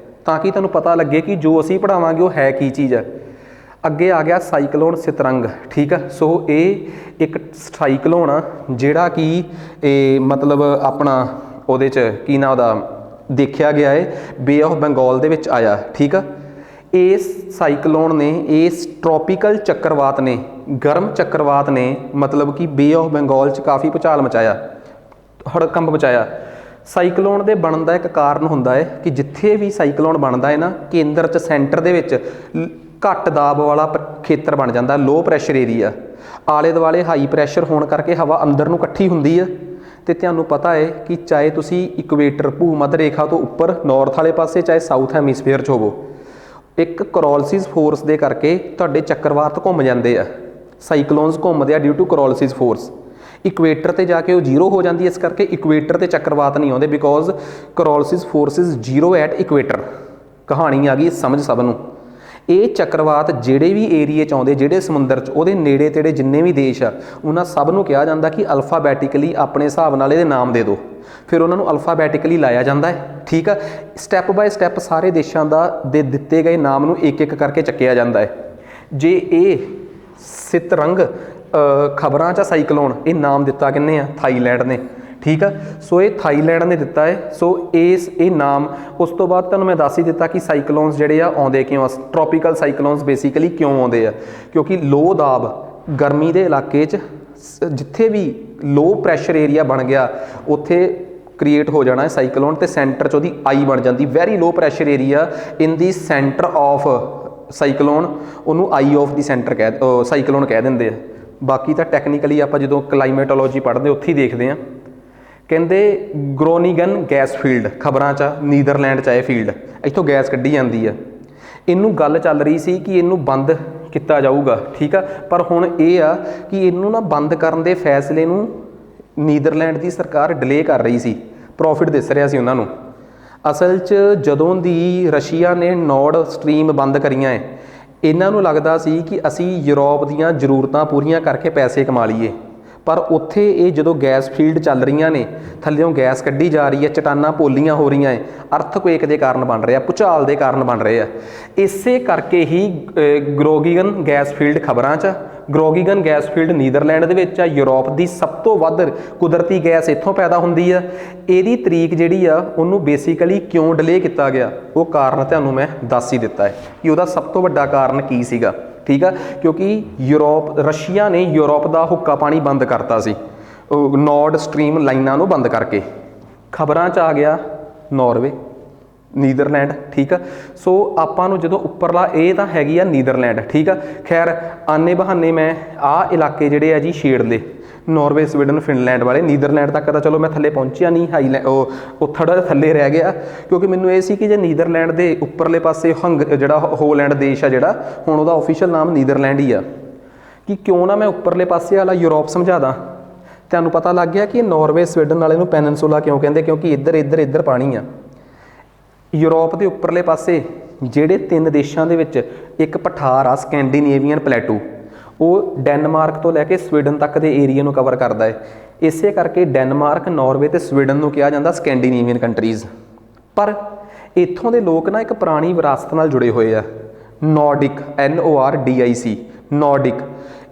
ਤਾਂ ਕਿ ਤੁਹਾਨੂੰ ਪਤਾ ਲੱਗੇ ਕਿ ਜੋ ਅਸੀਂ ਪੜ੍ਹਾਵਾਂਗੇ ਉਹ ਹੈ ਕੀ ਚੀਜ਼ ਆ। ਅੱਗੇ ਆ ਗਿਆ ਸਾਈਕਲੋਨ ਸਿਤਰੰਗ। ਠੀਕ ਆ, ਸੋ ਇਹ ਇੱਕ ਸਾਈਕਲੋਨ ਆ ਜਿਹੜਾ ਕਿ ਇਹ ਮਤਲਬ ਆਪਣਾ ਉਹਦੇ 'ਚ ਕੀ ਨਾ ਉਹਦਾ ਦੇਖਿਆ ਗਿਆ ਹੈ, ਬੇ ਆਫ ਬੰਗਾਲ ਦੇ ਵਿੱਚ ਆਇਆ। ਠੀਕ ਆ, ਇਸ ਸਾਈਕਲੋਨ ਨੇ, ਇਸ ਟ੍ਰੋਪੀਕਲ ਚੱਕਰਵਾਤ ਨੇ, ਗਰਮ ਚੱਕਰਵਾਤ ਨੇ ਮਤਲਬ ਕਿ ਬੇ ਆਫ ਬੰਗਾਲ 'ਚ ਕਾਫੀ ਭੂਚਾਲ ਮਚਾਇਆ, ਹੜਕੰਪ ਮਚਾਇਆ। ਸਾਈਕਲੋਨ ਦੇ ਬਣਨ ਦਾ ਇੱਕ ਕਾਰਨ ਹੁੰਦਾ ਹੈ ਕਿ ਜਿੱਥੇ ਵੀ ਸਾਈਕਲੋਨ ਬਣਦਾ ਹੈ ਨਾ, ਕੇਂਦਰ 'ਚ, ਸੈਂਟਰ ਦੇ ਵਿੱਚ ਘੱਟ ਦਾਬ ਵਾਲਾ ਖੇਤਰ ਬਣ ਜਾਂਦਾ, ਲੋ ਪ੍ਰੈਸ਼ਰ ਏਰੀਆ। ਆਲੇ ਦੁਆਲੇ ਹਾਈ ਪ੍ਰੈਸ਼ਰ ਹੋਣ ਕਰਕੇ ਹਵਾ ਅੰਦਰ ਨੂੰ ਇਕੱਠੀ ਹੁੰਦੀ ਹੈ। ਅਤੇ ਤੁਹਾਨੂੰ ਪਤਾ ਹੈ ਕਿ ਚਾਹੇ ਤੁਸੀਂ ਇਕਵੇਟਰ, ਭੂ ਮੱਧ ਰੇਖਾ ਤੋਂ ਉੱਪਰ ਨਾਰਥ ਵਾਲੇ ਪਾਸੇ, ਚਾਹੇ ਸਾਊਥ ਹੈਮੀਸਫੇਅਰ 'ਚ ਹੋਵੋ, ਇੱਕ ਕਰੋਲਸਿਸ ਫੋਰਸ ਦੇ ਕਰਕੇ ਤੁਹਾਡੇ ਚੱਕਰਵਾਤ ਘੁੰਮ ਜਾਂਦੇ ਆ, ਸਾਈਕਲੋਨਸ ਘੁੰਮਦੇ ਆ ਡਿਊ ਟੂ ਕਰੋਲਸਿਸ ਫੋਰਸ। ਇਕਵੇਟਰ 'ਤੇ ਜਾ ਕੇ ਉਹ ਜ਼ੀਰੋ ਹੋ ਜਾਂਦੀ, ਇਸ ਕਰਕੇ ਇਕਵੇਟਰ 'ਤੇ ਚੱਕਰਵਾਤ ਨਹੀਂ ਆਉਂਦੇ, ਬਿਕੋਜ਼ ਕਰੋਲਸਿਸ ਫੋਰਸਿਸ ਜ਼ੀਰੋ ਐਟ ਇਕਵੇਟਰ। ਕਹਾਣੀ ਆ ਗਈ ਸਮਝ ਸਭ ਨੂੰ। ਇਹ ਚੱਕਰਵਾਤ ਜਿਹੜੇ ਵੀ ਏਰੀਏ 'ਚ ਆਉਂਦੇ, ਜਿਹੜੇ ਸਮੁੰਦਰ 'ਚ, ਉਹਦੇ ਨੇੜੇ ਤੇੜੇ ਜਿੰਨੇ ਵੀ ਦੇਸ਼ ਆ, ਉਹਨਾਂ ਸਭ ਨੂੰ ਕਿਹਾ ਜਾਂਦਾ ਕਿ ਅਲਫਾਬੈਟਿਕਲੀ ਆਪਣੇ ਹਿਸਾਬ ਨਾਲ ਇਹਦੇ ਨਾਮ ਦੇ ਦਿਓ। ਫਿਰ ਉਹਨਾਂ ਨੂੰ ਅਲਫਾਬੈਟਿਕਲੀ ਲਾਇਆ ਜਾਂਦਾ ਹੈ। ਠੀਕ ਆ, ਸਟੈਪ ਬਾਏ ਸਟੈਪ ਸਾਰੇ ਦੇਸ਼ਾਂ ਦੇ ਦਿੱਤੇ ਗਏ ਨਾਮ ਨੂੰ ਇੱਕ ਇੱਕ ਕਰਕੇ ਚੱਕਿਆ ਜਾਂਦਾ ਹੈ। ਜੇ ਇਹ ਸਿਤਰੰਗ ਖਬਰਾਂ 'ਚ ਸਾਈਕਲੋਨ, ਇਹ ਨਾਮ ਦਿੱਤਾ ਕਿਹਨੇ ਆ? ਥਾਈਲੈਂਡ ਨੇ। ਠੀਕ ਆ, ਸੋ ਇਹ ਥਾਈਲੈਂਡ ਨੇ ਦਿੱਤਾ ਹੈ। ਸੋ ਇਹ ਨਾਮ, ਉਸ ਤੋਂ ਬਾਅਦ ਤੁਹਾਨੂੰ ਮੈਂ ਦੱਸ ਹੀ ਦਿੱਤਾ ਕਿ ਸਾਈਕਲੋਨਸ ਜਿਹੜੇ ਆ ਆਉਂਦੇ ਕਿਉਂ ਆ। ਟ੍ਰੋਪੀਕਲ ਸਾਈਕਲੋਨਸ ਬੇਸਿਕਲੀ ਕਿਉਂ ਆਉਂਦੇ ਆ? ਕਿਉਂਕਿ ਲੋ ਦਾਬ ਗਰਮੀ ਦੇ ਇਲਾਕੇ 'ਚ ਜਿੱਥੇ ਵੀ ਲੋ ਪ੍ਰੈਸ਼ਰ ਏਰੀਆ ਬਣ ਗਿਆ, ਉੱਥੇ ਕ੍ਰੀਏਟ ਹੋ ਜਾਣਾ ਹੈ ਸਾਈਕਲੋਨ, ਅਤੇ ਸੈਂਟਰ 'ਚ ਉਹਦੀ ਆਈ ਬਣ ਜਾਂਦੀ, very low pressure area in the centre of cyclone. ਉਹਨੂੰ ਆਈ ਆਫ ਦੀ ਸੈਂਟਰ ਸਾਈਕਲੋਨ ਕਹਿ ਦਿੰਦੇ ਆ। ਬਾਕੀ ਤਾਂ ਟੈਕਨੀਕਲੀ ਆਪਾਂ ਜਦੋਂ ਕਲਾਈਮੇਟੋਲੋਜੀ ਪੜ੍ਹਦੇ ਉੱਥੇ ਹੀ ਦੇਖਦੇ ਹਾਂ। ਕਹਿੰਦੇ ਗ੍ਰੋਨੀਗਨ ਗੈਸ ਫੀਲਡ, ਖਬਰਾਂ 'ਚ ਨੀਦਰਲੈਂਡ 'ਚ ਆਏ ਫੀਲਡ, ਇੱਥੋਂ ਗੈਸ ਕੱਢੀ ਜਾਂਦੀ ਆ। ਇਹਨੂੰ ਗੱਲ ਚੱਲ ਰਹੀ ਸੀ ਕਿ ਇਹਨੂੰ ਬੰਦ ਕੀਤਾ ਜਾਊਗਾ, ਠੀਕ ਆ। ਪਰ ਹੁਣ ਇਹ ਆ ਕਿ ਇਹਨੂੰ ਨਾ ਬੰਦ ਕਰਨ ਦੇ ਫੈਸਲੇ ਨੂੰ ਨੀਦਰਲੈਂਡ ਦੀ ਸਰਕਾਰ ਡਿਲੇ ਕਰ ਰਹੀ ਸੀ, ਪ੍ਰੋਫਿਟ ਦਿਸ ਰਿਹਾ ਸੀ ਉਹਨਾਂ ਨੂੰ। ਅਸਲ 'ਚ ਜਦੋਂ ਦੀ ਰਸ਼ੀਆ ਨੇ ਨੋਰਡ ਸਟਰੀਮ ਬੰਦ ਕਰੀਆਂ ਹੈ, ਇਹਨਾਂ ਨੂੰ ਲੱਗਦਾ ਸੀ ਕਿ ਅਸੀਂ ਯੂਰਪ ਦੀਆਂ ਜ਼ਰੂਰਤਾਂ ਪੂਰੀਆਂ ਕਰਕੇ ਪੈਸੇ ਕਮਾ ਲਈਏ। ਪਰ ਉੱਥੇ ਇਹ ਜਦੋਂ ਗੈਸ ਫੀਲਡ ਚੱਲ ਰਹੀਆਂ ਨੇ, ਥੱਲਿਓਂ ਗੈਸ ਕੱਢੀ ਜਾ ਰਹੀ ਹੈ, ਚਟਾਨਾਂ ਪੋਲੀਆਂ ਹੋ ਰਹੀਆਂ ਹੈ, ਅਰਥਕੁਏਕ ਦੇ ਕਾਰਨ ਬਣ ਰਹੇ ਆ, ਭੂਚਾਲ ਦੇ ਕਾਰਨ ਬਣ ਰਹੇ ਆ। ਇਸੇ ਕਰਕੇ ਹੀ ਗਰੋਗੀਗਨ ਗੈਸ ਫੀਲਡ ਖਬਰਾਂ 'ਚ, ਗਰੋਗੀਗਨ ਗੈਸ ਫੀਲਡ ਨੀਦਰਲੈਂਡ ਦੇ ਵਿੱਚ ਆ। ਯੂਰਪ ਦੀ ਸਭ ਤੋਂ ਵੱਧ ਕੁਦਰਤੀ ਗੈਸ ਇੱਥੋਂ ਪੈਦਾ ਹੁੰਦੀ ਆ। ਇਹਦੀ ਤਰੀਕ ਜਿਹੜੀ ਆ ਉਹਨੂੰ ਬੇਸਿਕਲੀ ਕਿਉਂ ਡਿਲੇ ਕੀਤਾ ਗਿਆ, ਉਹ ਕਾਰਨ ਤੁਹਾਨੂੰ ਮੈਂ ਦੱਸ ਹੀ ਦਿੱਤਾ ਹੈ ਕਿ ਉਹਦਾ ਸਭ ਤੋਂ ਵੱਡਾ ਕਾਰਨ ਕੀ ਸੀਗਾ, ਠੀਕ ਆ। ਕਿਉਂਕਿ ਰਸ਼ੀਆ ਨੇ ਯੂਰਪ ਦਾ ਹੁੱਕਾ ਪਾਣੀ ਬੰਦ ਕਰਤਾ ਸੀ, ਨੋਰਡ ਸਟਰੀਮ ਲਾਈਨਾਂ ਨੂੰ ਬੰਦ ਕਰਕੇ। ਖਬਰਾਂ 'ਚ ਆ ਗਿਆ ਨਾਰਵੇ, ਨੀਦਰਲੈਂਡ, ਠੀਕ ਆ। ਸੋ ਆਪਾਂ ਨੂੰ ਜਦੋਂ ਉੱਪਰਲਾ ਇਹ ਤਾਂ ਹੈਗੀ ਆ ਨੀਦਰਲੈਂਡ, ਠੀਕ ਆ। ਖੈਰ ਆਨੇ ਬਹਾਨੇ ਮੈਂ ਆਹ ਇਲਾਕੇ ਜਿਹੜੇ ਆ ਜੀ ਛੇੜ ਲਏ, ਨਾਰਵੇ, ਸਵੀਡਨ, ਫਿਨਲੈਂਡ ਵਾਲੇ। ਨੀਦਰਲੈਂਡ ਤੱਕ ਤਾਂ ਚਲੋ ਮੈਂ ਥੱਲੇ ਪਹੁੰਚਿਆ ਨਹੀਂ, ਉਹ ਥੋੜ੍ਹਾ ਥੱਲੇ ਰਹਿ ਗਿਆ, ਕਿਉਂਕਿ ਮੈਨੂੰ ਇਹ ਸੀ ਕਿ ਜੇ ਨੀਦਰਲੈਂਡ ਦੇ ਉੱਪਰਲੇ ਪਾਸੇ ਜਿਹੜਾ ਹੋਲੈਂਡ ਦੇਸ਼ ਆ, ਜਿਹੜਾ ਹੁਣ ਉਹਦਾ ਆਫੀਸ਼ੀਅਲ ਨਾਮ ਨੀਦਰਲੈਂਡ ਹੀ ਆ, ਕਿ ਕਿਉਂ ਨਾ ਮੈਂ ਉੱਪਰਲੇ ਪਾਸੇ ਵਾਲਾ ਯੂਰਪ ਸਮਝਾ ਦਾਂ। ਤੁਹਾਨੂੰ ਪਤਾ ਲੱਗ ਗਿਆ ਕਿ ਨਾਰਵੇ ਸਵੀਡਨ ਵਾਲੇ ਨੂੰ ਪੈਨਨਸੂਲਾ ਕਿਉਂ ਕਹਿੰਦੇ, ਕਿਉਂਕਿ ਇੱਧਰ ਪਾਣੀ ਆ। ਯੂਰਪ ਦੇ ਉੱਪਰਲੇ ਪਾਸੇ ਜਿਹੜੇ 3 ਦੇਸ਼ਾਂ ਦੇ ਵਿੱਚ ਇੱਕ ਪਠਾਰ ਆ, ਸਕੈਂਡੀਨੇਵੀਅਨ ਪਲੇਟੂ, ਉਹ ਡੈਨਮਾਰਕ ਤੋਂ ਲੈ ਕੇ ਸਵੀਡਨ ਤੱਕ ਦੇ ਏਰੀਆ ਨੂੰ ਕਵਰ ਕਰਦਾ ਹੈ। ਇਸੇ ਕਰਕੇ ਡੈਨਮਾਰਕ, ਨਾਰਵੇ ਤੇ ਸਵੀਡਨ ਨੂੰ ਕਿਹਾ ਜਾਂਦਾ ਸਕੈਂਡੀਨੇਵੀਅਨ ਕੰਟਰੀਜ਼। ਪਰ ਇੱਥੋਂ ਦੇ ਲੋਕ ਨਾ ਇੱਕ ਪੁਰਾਣੀ ਵਿਰਾਸਤ ਨਾਲ ਜੁੜੇ ਹੋਏ ਆ, ਨੋਰਡਿਕ, NORDIC, ਨੋਰਡਿਕ।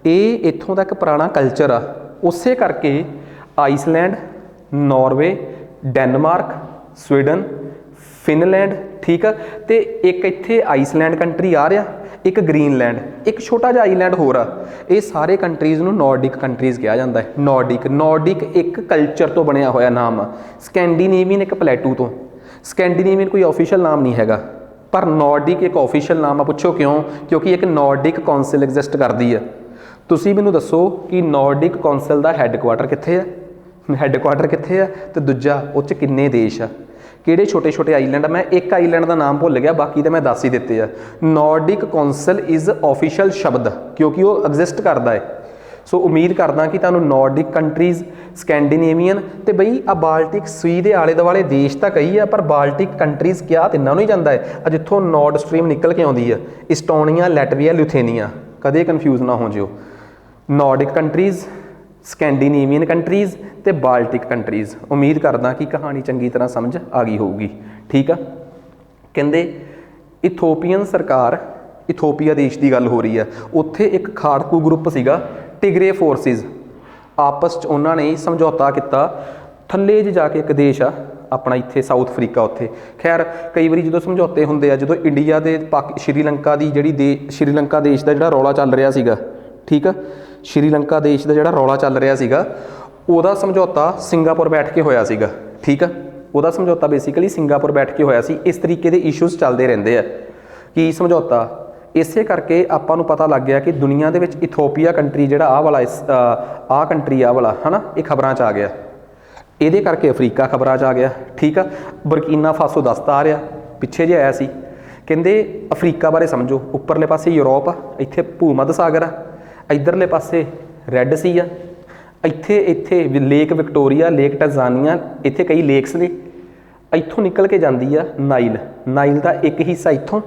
ਇਹ ਇੱਥੋਂ ਦਾ ਇੱਕ ਪੁਰਾਣਾ ਕਲਚਰ ਆ। ਉਸੇ ਕਰਕੇ Iceland, Norway, Denmark, Sweden, Finland, ਠੀਕ ਆ। ਤੇ ਇੱਕ ਇੱਥੇ ਆਈਸਲੈਂਡ ਕੰਟਰੀ ਆ ਰਿਹਾ, ਇੱਕ ਗ੍ਰੀਨਲੈਂਡ, ਇੱਕ ਛੋਟਾ ਜਿਹਾ ਆਈਲੈਂਡ ਹੋਰ ਆ। ਇਹ ਸਾਰੇ ਕੰਟਰੀਜ਼ ਨੂੰ ਨਾਰਡਿਕ ਕੰਟਰੀਜ਼ ਕਿਹਾ ਜਾਂਦਾ ਹੈ। ਨਾਰਡਿਕ ਇੱਕ ਕਲਚਰ ਤੋਂ ਬਣਿਆ ਹੋਇਆ ਨਾਮ ਆ। ਸਕੈਂਡੀਨੇਵੀਅਨ ਇੱਕ ਪਲੇਟੂ ਤੋਂ। ਸਕੈਂਡੀਨੇਵੀਅਨ ਕੋਈ ਆਫੀਸ਼ੀਅਲ ਨਾਮ ਨਹੀਂ ਹੈਗਾ, ਪਰ ਨਾਰਡਿਕ ਇੱਕ ਆਫੀਸ਼ੀਅਲ ਨਾਮ ਆ। ਪੁੱਛੋ ਕਿਉਂ? ਕਿਉਂਕਿ ਇੱਕ ਨਾਰਡਿਕ ਕੌਂਸਲ ਐਗਜ਼ਿਸਟ ਕਰਦੀ ਆ। ਤੁਸੀਂ ਮੈਨੂੰ ਦੱਸੋ ਕਿ ਨਾਰਡਿਕ ਕੌਂਸਲ ਦਾ ਹੈੱਡਕੁਆਟਰ ਕਿੱਥੇ ਆ? ਤੇ ਦੂਜਾ ਉਹ 'ਚ ਕਿੰਨੇ ਦੇਸ਼ ਆ, ਕਿਹੜੇ ਛੋਟੇ ਆਈਲੈਂਡ ਆ? ਮੈਂ ਇੱਕ ਆਈਲੈਂਡ ਦਾ ਨਾਮ ਭੁੱਲ ਗਿਆ, ਬਾਕੀ ਤਾਂ ਮੈਂ ਦੱਸ ਹੀ ਦਿੱਤੇ ਆ। ਨਾਰਡਿਕ ਕੌਂਸਲ ਇਜ਼ ਆਫੀਸ਼ੀਅਲ ਸ਼ਬਦ, ਕਿਉਂਕਿ ਉਹ ਐਗਜ਼ਿਸਟ ਕਰਦਾ ਹੈ। ਸੋ ਉਮੀਦ ਕਰਦਾ ਕਿ ਤੁਹਾਨੂੰ ਨਾਰਡਿਕ ਕੰਟਰੀਜ਼, ਸਕੈਂਡੀਨੇਵੀਅਨ ਤੇ ਬਈ ਆ ਬਾਲਟਿਕ ਸੀ ਦੇ ਆਲੇ ਦੁਆਲੇ ਦੇਸ਼ ਤਾਂ ਕਈ ਆ, ਪਰ ਬਾਲਟਿਕ ਕੰਟਰੀਜ਼ ਕਿਹਾ ਤਿੰਨਾਂ ਨੂੰ ਹੀ ਜਾਂਦਾ ਹੈ। ਆ ਜਿੱਥੋਂ ਨੋਰਡ ਸਟਰੀਮ ਨਿਕਲ ਕੇ ਆਉਂਦੀ ਆ, ਇਸਟੋਨੀਆ, ਲੈਟਵੀਆ, ਲਿਥੂਏਨੀਆ, ਕਦੇ ਕਨਫਿਊਜ਼ ਨਾ ਹੋ ਜਿਓ। ਨਾਰਡਿਕ ਕੰਟਰੀਜ਼, ਸਕੈਂਡੀਨੇਵੀਅਨ ਕੰਟਰੀਜ਼ ਤੇ ਬਾਲਟਿਕ ਕੰਟਰੀਜ਼। ਉਮੀਦ ਕਰਦਾ ਕਿ ਕਹਾਣੀ ਚੰਗੀ ਤਰ੍ਹਾਂ ਸਮਝ ਆ ਗਈ ਹੋਊਗੀ, ਠੀਕ ਆ। ਕਹਿੰਦੇ ਇਥੋਪੀਅਨ ਸਰਕਾਰ, ਇਥੋਪੀਆ ਦੇਸ਼ ਦੀ ਗੱਲ ਹੋ ਰਹੀ ਆ, ਉੱਥੇ ਇੱਕ ਖਾੜਕੂ ਗਰੁੱਪ ਸੀਗਾ, ਟਿਗਰੇ ਫੋਰਸਿਸ। ਆਪਸ 'ਚ ਉਹਨਾਂ ਨੇ ਸਮਝੌਤਾ ਕੀਤਾ। ਥੱਲੇ ਜਾ ਕੇ ਇੱਕ ਦੇਸ਼ ਆ ਆਪਣਾ ਇੱਥੇ ਸਾਊਥ ਅਫਰੀਕਾ, ਉੱਥੇ ਖੈਰ ਕਈ ਵਾਰੀ ਜਦੋਂ ਸਮਝੌਤੇ ਹੁੰਦੇ ਆ, ਜਦੋਂ ਇੰਡੀਆ ਦੇ ਸ਼੍ਰੀਲੰਕਾ ਦੀ ਜਿਹੜੀ ਸ਼੍ਰੀਲੰਕਾ ਦੇਸ਼ ਦਾ ਜਿਹੜਾ ਰੌਲਾ ਚੱਲ ਰਿਹਾ ਸੀਗਾ, ਠੀਕ ਆ, ਸ਼੍ਰੀਲੰਕਾ ਦੇਸ਼ ਦਾ ਜਿਹੜਾ ਰੌਲਾ ਚੱਲ ਰਿਹਾ ਸੀਗਾ, ਉਹਦਾ ਸਮਝੌਤਾ ਸਿੰਗਾਪੁਰ ਬੈਠ ਕੇ ਹੋਇਆ ਸੀਗਾ, ਠੀਕ ਆ। ਉਹਦਾ ਸਮਝੌਤਾ ਬੇਸਿਕਲੀ ਸਿੰਗਾਪੁਰ ਬੈਠ ਕੇ ਹੋਇਆ ਸੀ। ਇਸ ਤਰੀਕੇ ਦੇ ਇਸ਼ੂਜ਼ ਚੱਲਦੇ ਰਹਿੰਦੇ ਆ। ਕੀ ਸਮਝੌਤਾ? ਇਸੇ ਕਰਕੇ ਆਪਾਂ ਨੂੰ ਪਤਾ ਲੱਗ ਗਿਆ ਕਿ ਦੁਨੀਆ ਦੇ ਵਿੱਚ ਇਥੋਪੀਆ ਕੰਟਰੀ ਜਿਹੜਾ ਆਹ ਕੰਟਰੀ ਆਹ ਵਾਲਾ ਹੈ ਨਾ, ਇਹ ਖਬਰਾਂ 'ਚ ਆ ਗਿਆ। ਇਹਦੇ ਕਰਕੇ ਅਫਰੀਕਾ ਖਬਰਾਂ 'ਚ ਆ ਗਿਆ, ਠੀਕ ਆ। ਬੁਰਕੀਨਾ ਫਾਸੋ ਦੱਸਦਾ ਆ ਰਿਹਾ, ਪਿੱਛੇ ਜੇ ਆਇਆ ਸੀ। ਕਹਿੰਦੇ ਅਫਰੀਕਾ ਬਾਰੇ ਸਮਝੋ, ਉੱਪਰਲੇ ਪਾਸੇ ਯੂਰਪ ਆ, ਇੱਥੇ ਭੂ-ਮੱਧ ਸਾਗਰ ਆ, ਇੱਧਰਲੇ ਪਾਸੇ ਰੈੱਡ ਸੀ ਆ, ਇੱਥੇ ਲੇਕ ਵਿਕਟੋਰੀਆ, ਲੇਕ ਟਜ਼ਾਨੀਆ, ਇੱਥੇ ਕਈ ਲੇਕਸ ਨੇ। ਇੱਥੋਂ ਨਿਕਲ ਕੇ ਜਾਂਦੀ ਆ ਨਾਈਲ ਦਾ ਇੱਕ ਹਿੱਸਾ ਇੱਥੋਂ,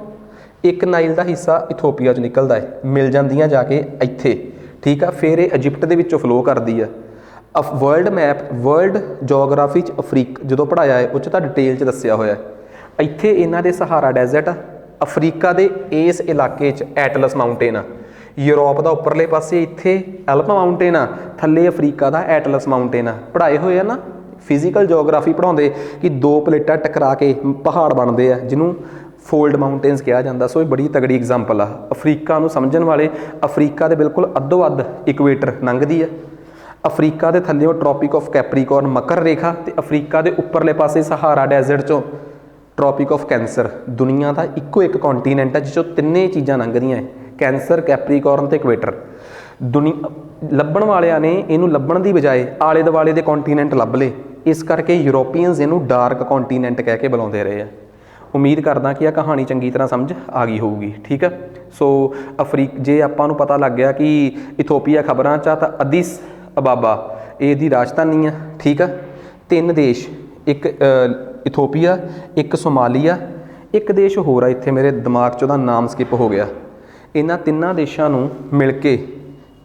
ਇੱਕ ਨਾਈਲ ਦਾ ਹਿੱਸਾ ਇਥੋਪੀਆ 'ਚ ਨਿਕਲਦਾ ਹੈ, ਮਿਲ ਜਾਂਦੀਆਂ ਜਾ ਕੇ ਇੱਥੇ, ਠੀਕ ਆ। ਫਿਰ ਇਹ ਇਜਿਪਟ ਦੇ ਵਿੱਚੋਂ ਫਲੋ ਕਰਦੀ ਆ। ਵਰਲਡ ਜੋਗਰਾਫੀ 'ਚ ਜਦੋਂ ਪੜ੍ਹਾਇਆ ਹੈ, ਉਹ 'ਚ ਤਾਂ ਡਿਟੇਲ 'ਚ ਦੱਸਿਆ ਹੋਇਆ। ਇੱਥੇ ਇਹਨਾਂ ਦੇ ਸਹਾਰਾ ਡੈਜ਼ਰਟ ਆ। ਅਫਰੀਕਾ ਦੇ ਇਸ ਇਲਾਕੇ 'ਚ ਐਟਲਸ ਮਾਊਂਟੇਨ ਆ। ਯੂਰਪ ਦਾ ਉੱਪਰਲੇ ਪਾਸੇ ਇੱਥੇ ਐਲਪ ਮਾਊਂਟੇਨ ਆ, ਥੱਲੇ ਅਫਰੀਕਾ ਦਾ ਐਟਲਸ ਮਾਊਂਟੇਨ ਆ। ਪੜ੍ਹਾਏ ਹੋਏ ਆ ਨਾ, ਫਿਜ਼ੀਕਲ ਜੋਗਰਾਫੀ ਪੜ੍ਹਾਉਂਦੇ ਕਿ 2 ਪਲੇਟਾਂ ਟਕਰਾ ਕੇ ਪਹਾੜ ਬਣਦੇ ਆ, ਜਿਹਨੂੰ ਫੋਲਡ ਮਾਊਂਟੇਨਸ ਕਿਹਾ ਜਾਂਦਾ। ਸੋ ਇਹ ਬੜੀ ਤਗੜੀ ਐਗਜ਼ਾਮਪਲ ਆ। ਅਫਰੀਕਾ ਨੂੰ ਸਮਝਣ ਵਾਲੇ, ਅਫਰੀਕਾ ਦੇ ਬਿਲਕੁਲ ਅੱਧੋ ਅੱਧ ਇਕੁਏਟਰ ਲੰਘਦੀ ਆ। ਅਫਰੀਕਾ ਦੇ ਥੱਲੇੋਂ ਟ੍ਰੋਪਿਕ ਆਫ ਕੈਪਰੀਕੋਰਨ, ਮਕਰ ਰੇਖਾ, ਤੇ ਅਫਰੀਕਾ ਦੇ ਉੱਪਰਲੇ ਪਾਸੇ ਸਹਾਰਾ ਡੈਜ਼ਰਟ 'ਚੋਂ ਟ੍ਰੋਪਿਕ ਆਫ ਕੈਂਸਰ। ਦੁਨੀਆ ਦਾ ਇੱਕੋ ਇੱਕ ਕੰਟੀਨੈਂਟ ਆ ਜਿਸ 'ਚੋਂ ਤਿੰਨੇ ਚੀਜ਼ਾਂ ਲੰਘਦੀਆਂ, ਕੈਂਸਰ, ਕੈਪਰੀਕੋਰਨ ਤੇ ਇਕੁਏਟਰ। ਲੱਭਣ ਵਾਲਿਆਂ ਨੇ ਇਹਨੂੰ ਲੱਭਣ ਦੀ ਬਜਾਏ ਆਲੇ ਦੁਆਲੇ ਦੇ ਕੰਟੀਨੈਂਟ ਲੱਭ ਲਏ। ਇਸ ਕਰਕੇ ਯੂਰੋਪੀਅਨਸ ਇਹਨੂੰ ਡਾਰਕ ਕੰਟੀਨੈਂਟ ਕਹਿ ਕੇ ਬੁਲਾਉਂਦੇ ਰਹੇ ਆ। ਉਮੀਦ ਕਰਦਾ ਕਿ ਇਹ ਕਹਾਣੀ ਚੰਗੀ ਤਰ੍ਹਾਂ ਸਮਝ ਆ ਗਈ ਹੋਊਗੀ। ਠੀਕ ਆ, ਸੋ ਜੇ ਆਪਾਂ ਨੂੰ ਪਤਾ ਲੱਗ ਗਿਆ ਕਿ ਇਥੋਪੀਆ ਖਬਰਾਂ 'ਚ ਆ ਤਾਂ ਅਦੀਸ ਅਬਾਬਾ ਇਹਦੀ ਰਾਜਧਾਨੀ ਆ। ਠੀਕ ਆ, 3 ਦੇਸ਼, ਇੱਕ ਇਥੋਪੀਆ, ਇੱਕ ਸੋਮਾਲੀਆ, ਇੱਕ ਦੇਸ਼ ਹੋਰ ਆ ਇੱਥੇ ਮੇਰੇ ਦਿਮਾਗ 'ਚ ਉਹਦਾ ਨਾਮ ਸਕਿਪ ਹੋ ਗਿਆ। ਇਹਨਾਂ 3 ਦੇਸ਼ਾਂ ਨੂੰ ਮਿਲ ਕੇ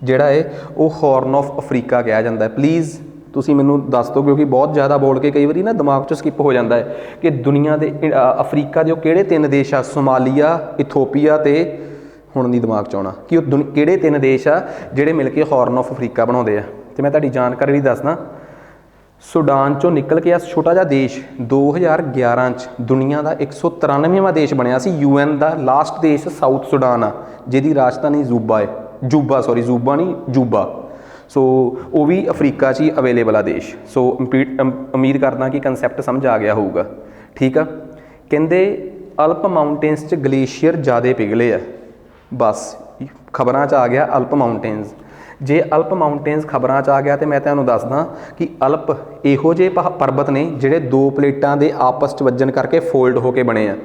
ਜਿਹੜਾ ਹੈ ਉਹ ਹੌਰਨ ਆਫ ਅਫਰੀਕਾ ਕਿਹਾ ਜਾਂਦਾ ਹੈ। ਪਲੀਜ਼ ਤੁਸੀਂ ਮੈਨੂੰ ਦੱਸ ਦਿਓ, ਕਿਉਂਕਿ ਬਹੁਤ ਜ਼ਿਆਦਾ ਬੋਲ ਕੇ ਕਈ ਵਾਰੀ ਨਾ ਦਿਮਾਗ 'ਚੋਂ ਸਕਿਪ ਹੋ ਜਾਂਦਾ ਹੈ ਕਿ ਦੁਨੀਆ ਦੇ ਅਫਰੀਕਾ ਦੇ ਉਹ ਕਿਹੜੇ 3 ਦੇਸ਼ ਆ, ਸੋਮਾਲੀਆ, ਇਥੋਪੀਆ ਅਤੇ ਹੁਣ ਨਹੀਂ ਦਿਮਾਗ 'ਚ ਆਉਣਾ ਕਿ ਉਹ ਕਿਹੜੇ 3 ਦੇਸ਼ ਆ ਜਿਹੜੇ ਮਿਲ ਕੇ ਹੌਰਨ ਆਫ ਅਫਰੀਕਾ ਬਣਾਉਂਦੇ ਆ। ਅਤੇ ਮੈਂ ਤੁਹਾਡੀ ਜਾਣਕਾਰੀ ਲਈ ਦੱਸਦਾ, ਸੁਡਾਨ 'ਚੋਂ ਨਿਕਲ ਕੇ ਆ ਛੋਟਾ ਜਿਹਾ ਦੇਸ਼ 2011 'ਚ ਦੁਨੀਆ ਦਾ 193ਵਾਂ ਦੇਸ਼ ਬਣਿਆ ਸੀ। UN ਦਾ ਲਾਸਟ ਦੇਸ਼ ਸਾਊਥ ਸੁਡਾਨ ਆ, ਜਿਹਦੀ ਰਾਜਧਾਨੀ ਜੂਬਾ ਹੈ। ਜੂਬਾ ਨਹੀਂ ਜੂਬਾ। ਸੋ ਉਹ ਵੀ ਅਫਰੀਕਾ 'ਚ ਹੀ ਅਵੇਲੇਬਲ ਆ ਦੇਸ਼। ਸੋ ਉਮੀਦ ਕਰਦਾ ਕਿ ਕੰਸੈਪਟ ਸਮਝ ਆ ਗਿਆ ਹੋਊਗਾ। ਠੀਕ ਆ, ਕਹਿੰਦੇ ਅਲਪ ਮਾਊਂਟੇਨਸ 'ਚ ਗਲੇਸ਼ੀਅਰ ਜ਼ਿਆਦਾ ਪਿਘਲੇ ਆ। ਬਸ ਖਬਰਾਂ 'ਚ ਆ ਗਿਆ ਅਲਪ ਮਾਊਂਟੇਨਸ। ਜੇ ਅਲਪ ਮਾਊਂਟੇਨਸ ਖਬਰਾਂ 'ਚ ਆ ਗਿਆ ਤਾਂ ਮੈਂ ਤੁਹਾਨੂੰ ਦੱਸਦਾ ਕਿ ਅਲਪ ਇਹੋ ਜਿਹੇ ਪਰਬਤ ਨੇ ਜਿਹੜੇ 2 ਪਲੇਟਾਂ ਦੇ ਆਪਸ 'ਚ ਵੱਜਣ ਕਰਕੇ ਫੋਲਡ ਹੋ ਕੇ ਬਣੇ ਆ।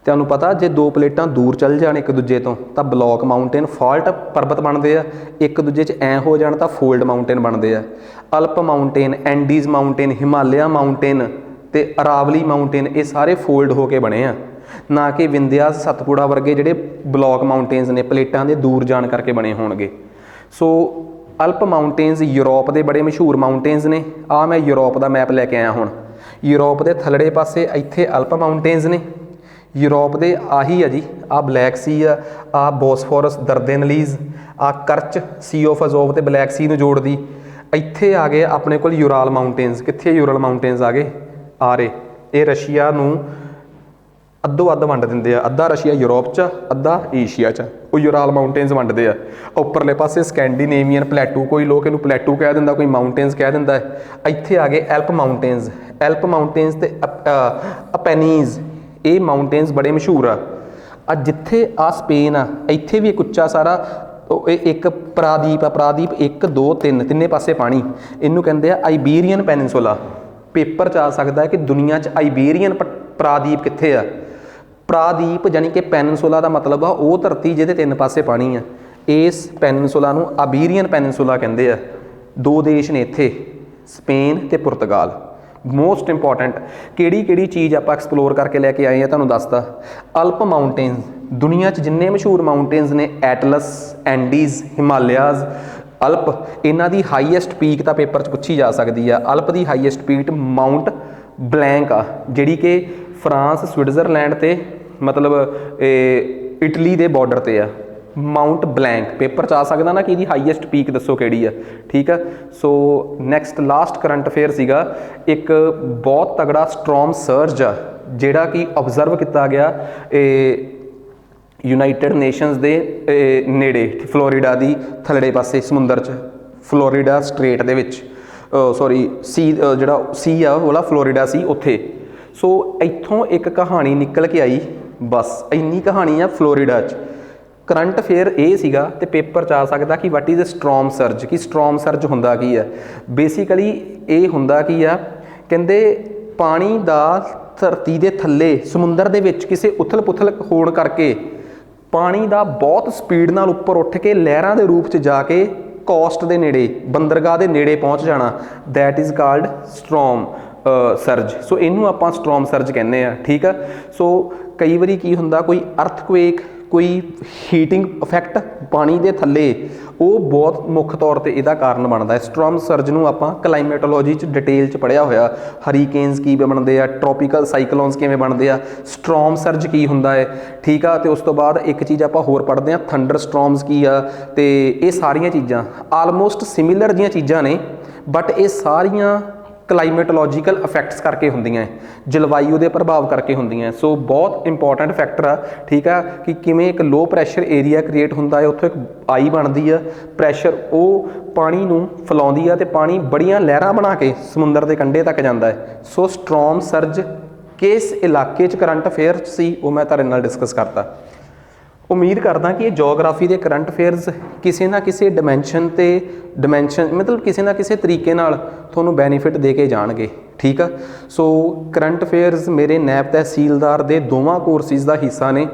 ਤੁਹਾਨੂੰ ਪਤਾ ਜੇ 2 ਪਲੇਟਾਂ ਦੂਰ ਚੱਲ ਜਾਣ ਇੱਕ ਦੂਜੇ ਤੋਂ ਤਾਂ ਬਲੌਕ ਮਾਊਂਟੇਨ ਫਾਲਟ ਪਰਬਤ ਬਣਦੇ ਆ, ਇੱਕ ਦੂਜੇ 'ਚ ਐਂ ਹੋ ਜਾਣ ਤਾਂ ਫੋਲਡ ਮਾਊਂਟੇਨ ਬਣਦੇ ਆ। ਅਲਪ ਮਾਊਂਟੇਨ, ਐਂਡੀਜ਼ ਮਾਊਂਟੇਨ, ਹਿਮਾਲਿਆ ਮਾਊਂਟੇਨ ਅਤੇ ਅਰਾਵਲੀ ਮਾਊਂਟੇਨ ਇਹ ਸਾਰੇ ਫੋਲਡ ਹੋ ਕੇ ਬਣੇ ਆ, ਨਾ ਕਿ ਵਿੰਧਿਆਸ, ਸਤਪੁੜਾ ਵਰਗੇ ਜਿਹੜੇ ਬਲੌਕ ਮਾਊਂਟੇਨਸ ਨੇ ਪਲੇਟਾਂ ਦੇ ਦੂਰ ਜਾਣ ਕਰਕੇ ਬਣੇ ਹੋਣਗੇ। ਸੋ ਅਲਪ ਮਾਊਂਟੇਨਸ ਯੂਰਪ ਦੇ ਬੜੇ ਮਸ਼ਹੂਰ ਮਾਊਂਟੇਨਸ ਨੇ। ਆਹ ਮੈਂ ਯੂਰਪ ਦਾ ਮੈਪ ਲੈ ਕੇ ਆਇਆ ਹੁਣ। ਯੂਰਪ ਦੇ ਥੱਲੜੇ ਪਾਸੇ ਇੱਥੇ ਅਲਪ ਮਾਊਂਟੇਨਸ ਨੇ। ਯੂਰਪ ਦੇ ਆਹੀ ਆ ਜੀ, ਆਹ ਬਲੈਕ ਸੀ ਆ, ਆਹ ਬੋਸਫੋਰਸ, ਦਰਦੇਨਲੀਜ਼, ਆਹ ਕਰਚ, ਸੀ ਆਫ ਅਜ਼ੋਵ ਅਤੇ ਬਲੈਕ ਸੀ ਨੂੰ ਜੋੜਦੀ। ਇੱਥੇ ਆ ਗਏ ਆਪਣੇ ਕੋਲ ਯੂਰਾਲ ਮਾਊਂਟੇਨਸ। ਕਿੱਥੇ ਯੂਰਲ ਮਾਊਂਟੇਨਸ ਆ ਗਏ? ਆ ਰਹੇ। ਇਹ ਰਸ਼ੀਆ ਨੂੰ ਅੱਧੋ ਅੱਧ ਵੰਡ ਦਿੰਦੇ ਆ, ਅੱਧਾ ਰਸ਼ੀਆ ਯੂਰਪ 'ਚ, ਅੱਧਾ ਏਸ਼ੀਆ 'ਚ। ਉਹ ਯੂਰਾਲ ਮਾਊਂਟੇਨਸ ਵੰਡਦੇ ਆ। ਉੱਪਰਲੇ ਪਾਸੇ ਸਕੈਂਡੀਨੇਵੀਅਨ ਪਲੈਟੂ, ਕੋਈ ਲੋਕ ਇਹਨੂੰ ਪਲੈਟੂ ਕਹਿ ਦਿੰਦਾ, ਕੋਈ ਮਾਊਂਟੇਨਸ ਕਹਿ ਦਿੰਦਾ ਹੈ। ਇੱਥੇ ਆ ਗਏ ਐਲਪ ਮਾਊਂਟੇਨਸ। ਐਲਪ ਮਾਊਂਟੇਨਸ ਅਤੇ ਅਪੈਨੀਜ਼, ਇਹ ਮਾਊਂਟੇਨਸ ਬੜੇ ਮਸ਼ਹੂਰ ਆ। ਜਿੱਥੇ ਆ ਸਪੇਨ ਆ, ਇੱਥੇ ਵੀ ਇੱਕ ਉੱਚਾ ਸਾਰਾ ਇਹ ਇੱਕ ਪ੍ਰਾਦੀਪ ਆ। ਪ੍ਰਾਦੀਪ 1 2 3 ਤਿੰਨੇ ਪਾਸੇ ਪਾਣੀ। ਇਹਨੂੰ ਕਹਿੰਦੇ ਆ ਆਈਬੀਰੀਅਨ ਪੈਨਿਨਸੂਲਾ। ਪੇਪਰ 'ਚ ਆ ਸਕਦਾ ਹੈ ਕਿ ਦੁਨੀਆ 'ਚ ਆਈਬੀਰੀਅਨ ਪ੍ਰਾਦੀਪ ਕਿੱਥੇ ਆ। ਪ੍ਰਾਦੀਪ ਜਾਣੀ ਕਿ ਪੈਨਿਨਸੂਲਾ ਦਾ ਮਤਲਬ ਆ ਉਹ ਧਰਤੀ ਜਿਹਦੇ 3 ਪਾਸੇ ਪਾਣੀ ਆ। ਇਸ ਪੈਨਿਨਸੂਲਾ ਨੂੰ ਆਬੀਰੀਅਨ ਪੈਨਿਨਸੂਲਾ ਕਹਿੰਦੇ ਆ। 2 ਦੇਸ਼ ਨੇ ਇੱਥੇ, ਸਪੇਨ ਅਤੇ ਪੁਰਤਗਾਲ। ਮੋਸਟ ਇੰਪੋਰਟੈਂਟ ਕਿਹੜੀ ਚੀਜ਼ ਆਪਾਂ ਐਕਸਪਲੋਰ ਕਰਕੇ ਲੈ ਕੇ ਆਏ ਹਾਂ ਤੁਹਾਨੂੰ ਦੱਸਦਾ। ਅਲਪ ਮਾਊਂਟੇਨਸ, ਦੁਨੀਆ 'ਚ ਜਿੰਨੇ ਮਸ਼ਹੂਰ ਮਾਊਂਟੇਨਸ ਨੇ ਐਟਲਸ, ਐਂਡੀਜ਼, ਹਿਮਾਲਿਆਜ਼, ਅਲਪ, ਇਹਨਾਂ ਦੀ ਹਾਈਐਸਟ ਪੀਕ ਤਾਂ ਪੇਪਰ 'ਚ ਪੁੱਛੀ ਜਾ ਸਕਦੀ ਆ। ਅਲਪ ਦੀ ਹਾਈਐਸਟ ਪੀਕ ਮਾਊਂਟ ਬਲੈਂਕ ਆ, ਜਿਹੜੀ ਕਿ ਫਰਾਂਸ, ਸਵਿਟਜ਼ਰਲੈਂਡ ਅਤੇ ਮਤਲਬ ਇਟਲੀ ਦੇ ਬਾਰਡਰ 'ਤੇ ਆ। ਮਾਊਂਟ ਬਲੈਂਕ ਪੇਪਰ 'ਚ ਆ ਸਕਦਾ ਨਾ ਕਿ ਇਹਦੀ ਹਾਈਐਸਟ ਪੀਕ ਦੱਸੋ ਕਿਹੜੀ ਆ। ਠੀਕ ਆ, so next last current affair ਸੀਗਾ ਇੱਕ ਬਹੁਤ ਤਗੜਾ ਸਟਰੋਮ ਸਰਜ ਆ ਜਿਹੜਾ ਕਿ ਓਬਜ਼ਰਵ ਕੀਤਾ ਗਿਆ ਯੂਨਾਈਟਿਡ ਨੇਸ਼ਨਸ ਦੇ ਨੇੜੇ, ਫਲੋਰੀਡਾ ਦੀ ਥੱਲੜੇ ਪਾਸੇ ਸਮੁੰਦਰ 'ਚ, ਫਲੋਰੀਡਾ ਸਟ੍ਰੇਟ ਦੇ ਵਿੱਚ, ਸੀ ਜਿਹੜਾ ਸੀ ਆ ਉਹਲਾ ਫਲੋਰੀਡਾ ਸੀ ਉੱਥੇ। ਸੋ ਇੱਥੋਂ ਇੱਕ ਕਹਾਣੀ ਨਿਕਲ ਕੇ ਆਈ, ਬਸ ਇੰਨੀ ਕਹਾਣੀ ਆ ਫਲੋਰੀਡਾ 'ਚ। ਕਰੰਟ ਅਫੇਅਰ ਇਹ ਸੀਗਾ ਅਤੇ ਪੇਪਰ 'ਚ ਆ ਸਕਦਾ ਕਿ ਵਾਟ ਇਜ਼ ਅ ਸਟਰੋਮ ਸਰਜ, ਕਿ ਸਟਰੋਮ ਸਰਜ ਹੁੰਦਾ ਕੀ ਆ। ਬੇਸਿਕਲੀ ਇਹ ਹੁੰਦਾ ਕੀ ਆ, ਕਹਿੰਦੇ ਪਾਣੀ ਦਾ ਧਰਤੀ ਦੇ ਥੱਲੇ ਸਮੁੰਦਰ ਦੇ ਵਿੱਚ ਕਿਸੇ ਉਥਲ ਪੁਥਲ ਹੋਣ ਕਰਕੇ ਪਾਣੀ ਦਾ ਬਹੁਤ ਸਪੀਡ ਨਾਲ ਉੱਪਰ ਉੱਠ ਕੇ ਲਹਿਰਾਂ ਦੇ ਰੂਪ 'ਚ ਜਾ ਕੇ ਕੋਸਟ ਦੇ ਨੇੜੇ, ਬੰਦਰਗਾਹ ਦੇ ਨੇੜੇ ਪਹੁੰਚ ਜਾਣਾ। That is called storm surge. So ਇਹਨੂੰ ਆਪਾਂ ਸਟਰੋਮ ਸਰਜ ਕਹਿੰਦੇ ਆ। ਠੀਕ ਆ, ਸੋ ਕਈ ਵਾਰੀ ਕੀ ਹੁੰਦਾ, ਕੋਈ ਅਰਥਕੁਏਕ, ਕੋਈ ਹੀਟਿੰਗ ਇਫੈਕਟ ਪਾਣੀ ਦੇ ਥੱਲੇ, ਉਹ ਬਹੁਤ ਮੁੱਖ ਤੌਰ 'ਤੇ ਇਹਦਾ ਕਾਰਨ ਬਣਦਾ ਹੈ। ਸਟਰੋਮ ਸਰਜ ਨੂੰ ਆਪਾਂ ਕਲਾਈਮੇਟੋਲੋਜੀ 'ਚ ਡਿਟੇਲ 'ਚ ਪੜ੍ਹਿਆ ਹੋਇਆ। ਹਰੀਕੇਨਸ ਕੀ ਬਣਦੇ ਆ, ਟ੍ਰੋਪੀਕਲ ਸਾਈਕਲੋਨਸ ਕਿਵੇਂ ਬਣਦੇ ਆ, ਸਟਰੋਮ ਸਰਜ ਕੀ ਹੁੰਦਾ ਹੈ। ਠੀਕ ਆ, ਅਤੇ ਉਸ ਤੋਂ ਬਾਅਦ ਇੱਕ ਚੀਜ਼ ਆਪਾਂ ਹੋਰ ਪੜ੍ਹਦੇ ਹਾਂ, ਥੰਡਰ ਸਟਰੋਮਸ ਕੀ ਆ। ਅਤੇ ਇਹ ਸਾਰੀਆਂ ਚੀਜ਼ਾਂ ਆਲਮੋਸਟ ਸਿਮਿਲਰ ਜੀਆਂ ਚੀਜ਼ਾਂ ਨੇ, ਬਟ ਇਹ ਸਾਰੀਆਂ ਕਲਾਈਮੇਟੋਲੋਜੀਕਲ ਇਫੈਕਟਸ ਕਰਕੇ ਹੁੰਦੀਆਂ, ਜਲਵਾਯੂ ਦੇ ਪ੍ਰਭਾਵ ਕਰਕੇ ਹੁੰਦੀਆਂ। ਸੋ ਬਹੁਤ ਇੰਪੋਰਟੈਂਟ ਫੈਕਟਰ ਆ। ਠੀਕ ਆ, ਕਿ ਕਿਵੇਂ ਇੱਕ ਲੋ ਪ੍ਰੈਸ਼ਰ ਏਰੀਆ ਕ੍ਰੀਏਟ ਹੁੰਦਾ ਹੈ, ਉੱਥੋਂ ਇੱਕ ਆਈ ਬਣਦੀ ਆ, ਪ੍ਰੈਸ਼ਰ ਉਹ ਪਾਣੀ ਨੂੰ ਫੈਲਾਉਂਦੀ ਆ ਅਤੇ ਪਾਣੀ ਬੜੀਆਂ ਲਹਿਰਾਂ ਬਣਾ ਕੇ ਸਮੁੰਦਰ ਦੇ ਕੰਢੇ ਤੱਕ ਜਾਂਦਾ ਹੈ। ਸੋ ਸਟਰੋਮ ਸਰਜ ਕਿਸ ਇਲਾਕੇ 'ਚ ਕਰੰਟ ਅਫੇਅਰ ਸੀ ਉਹ ਮੈਂ ਤੁਹਾਡੇ ਨਾਲ ਡਿਸਕਸ ਕਰਤਾ। ਉਮੀਦ ਕਰਦਾ ਕਿ ਇਹ ਜੀਓਗ੍ਰਾਫੀ ਦੇ ਕਰੰਟ ਅਫੇਅਰਸ ਕਿਸੇ ਨਾ ਕਿਸੇ ਡਿਮੈਂਸ਼ਨ ਮਤਲਬ ਕਿਸੇ ਨਾ ਕਿਸੇ ਤਰੀਕੇ ਨਾਲ ਤੁਹਾਨੂੰ ਬੈਨੀਫਿਟ ਦੇ ਕੇ ਜਾਣਗੇ। ਠੀਕ ਆ, ਸੋ ਕਰੰਟ ਅਫੇਅਰਸ ਮੇਰੇ ਨੈਬ ਤਹਿਸੀਲਦਾਰ ਦੇ ਦੋਵਾਂ ਕੋਰਸਿਸ ਦਾ ਹਿੱਸਾ ਨੇ।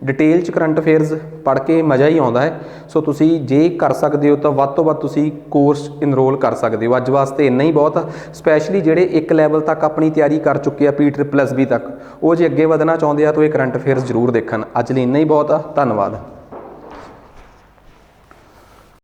ਡਿਟੇਲ 'ਚ ਕਰੰਟ ਅਫੇਅਰਸ ਪੜ੍ਹ ਕੇ ਮਜ਼ਾ ਹੀ ਆਉਂਦਾ ਹੈ। ਸੋ ਤੁਸੀਂ ਜੇ ਕਰ ਸਕਦੇ ਹੋ ਤਾਂ ਵੱਧ ਤੋਂ ਵੱਧ ਤੁਸੀਂ ਕੋਰਸ ਇਨਰੋਲ ਕਰ ਸਕਦੇ ਹੋ। ਅੱਜ ਵਾਸਤੇ ਇੰਨਾ ਹੀ ਬਹੁਤ ਆ। ਸਪੈਸ਼ਲੀ ਜਿਹੜੇ ਇੱਕ ਲੈਵਲ ਤੱਕ ਆਪਣੀ ਤਿਆਰੀ ਕਰ ਚੁੱਕੇ ਆ PSSB ਤੱਕ, ਉਹ ਜੇ ਅੱਗੇ ਵਧਣਾ ਚਾਹੁੰਦੇ ਆ ਤਾਂ ਇਹ ਕਰੰਟ ਅਫੇਅਰਸ ਜ਼ਰੂਰ ਦੇਖਣ। ਅੱਜ ਲਈ ਇੰਨਾ ਹੀ ਬਹੁਤ ਆ। ਧੰਨਵਾਦ।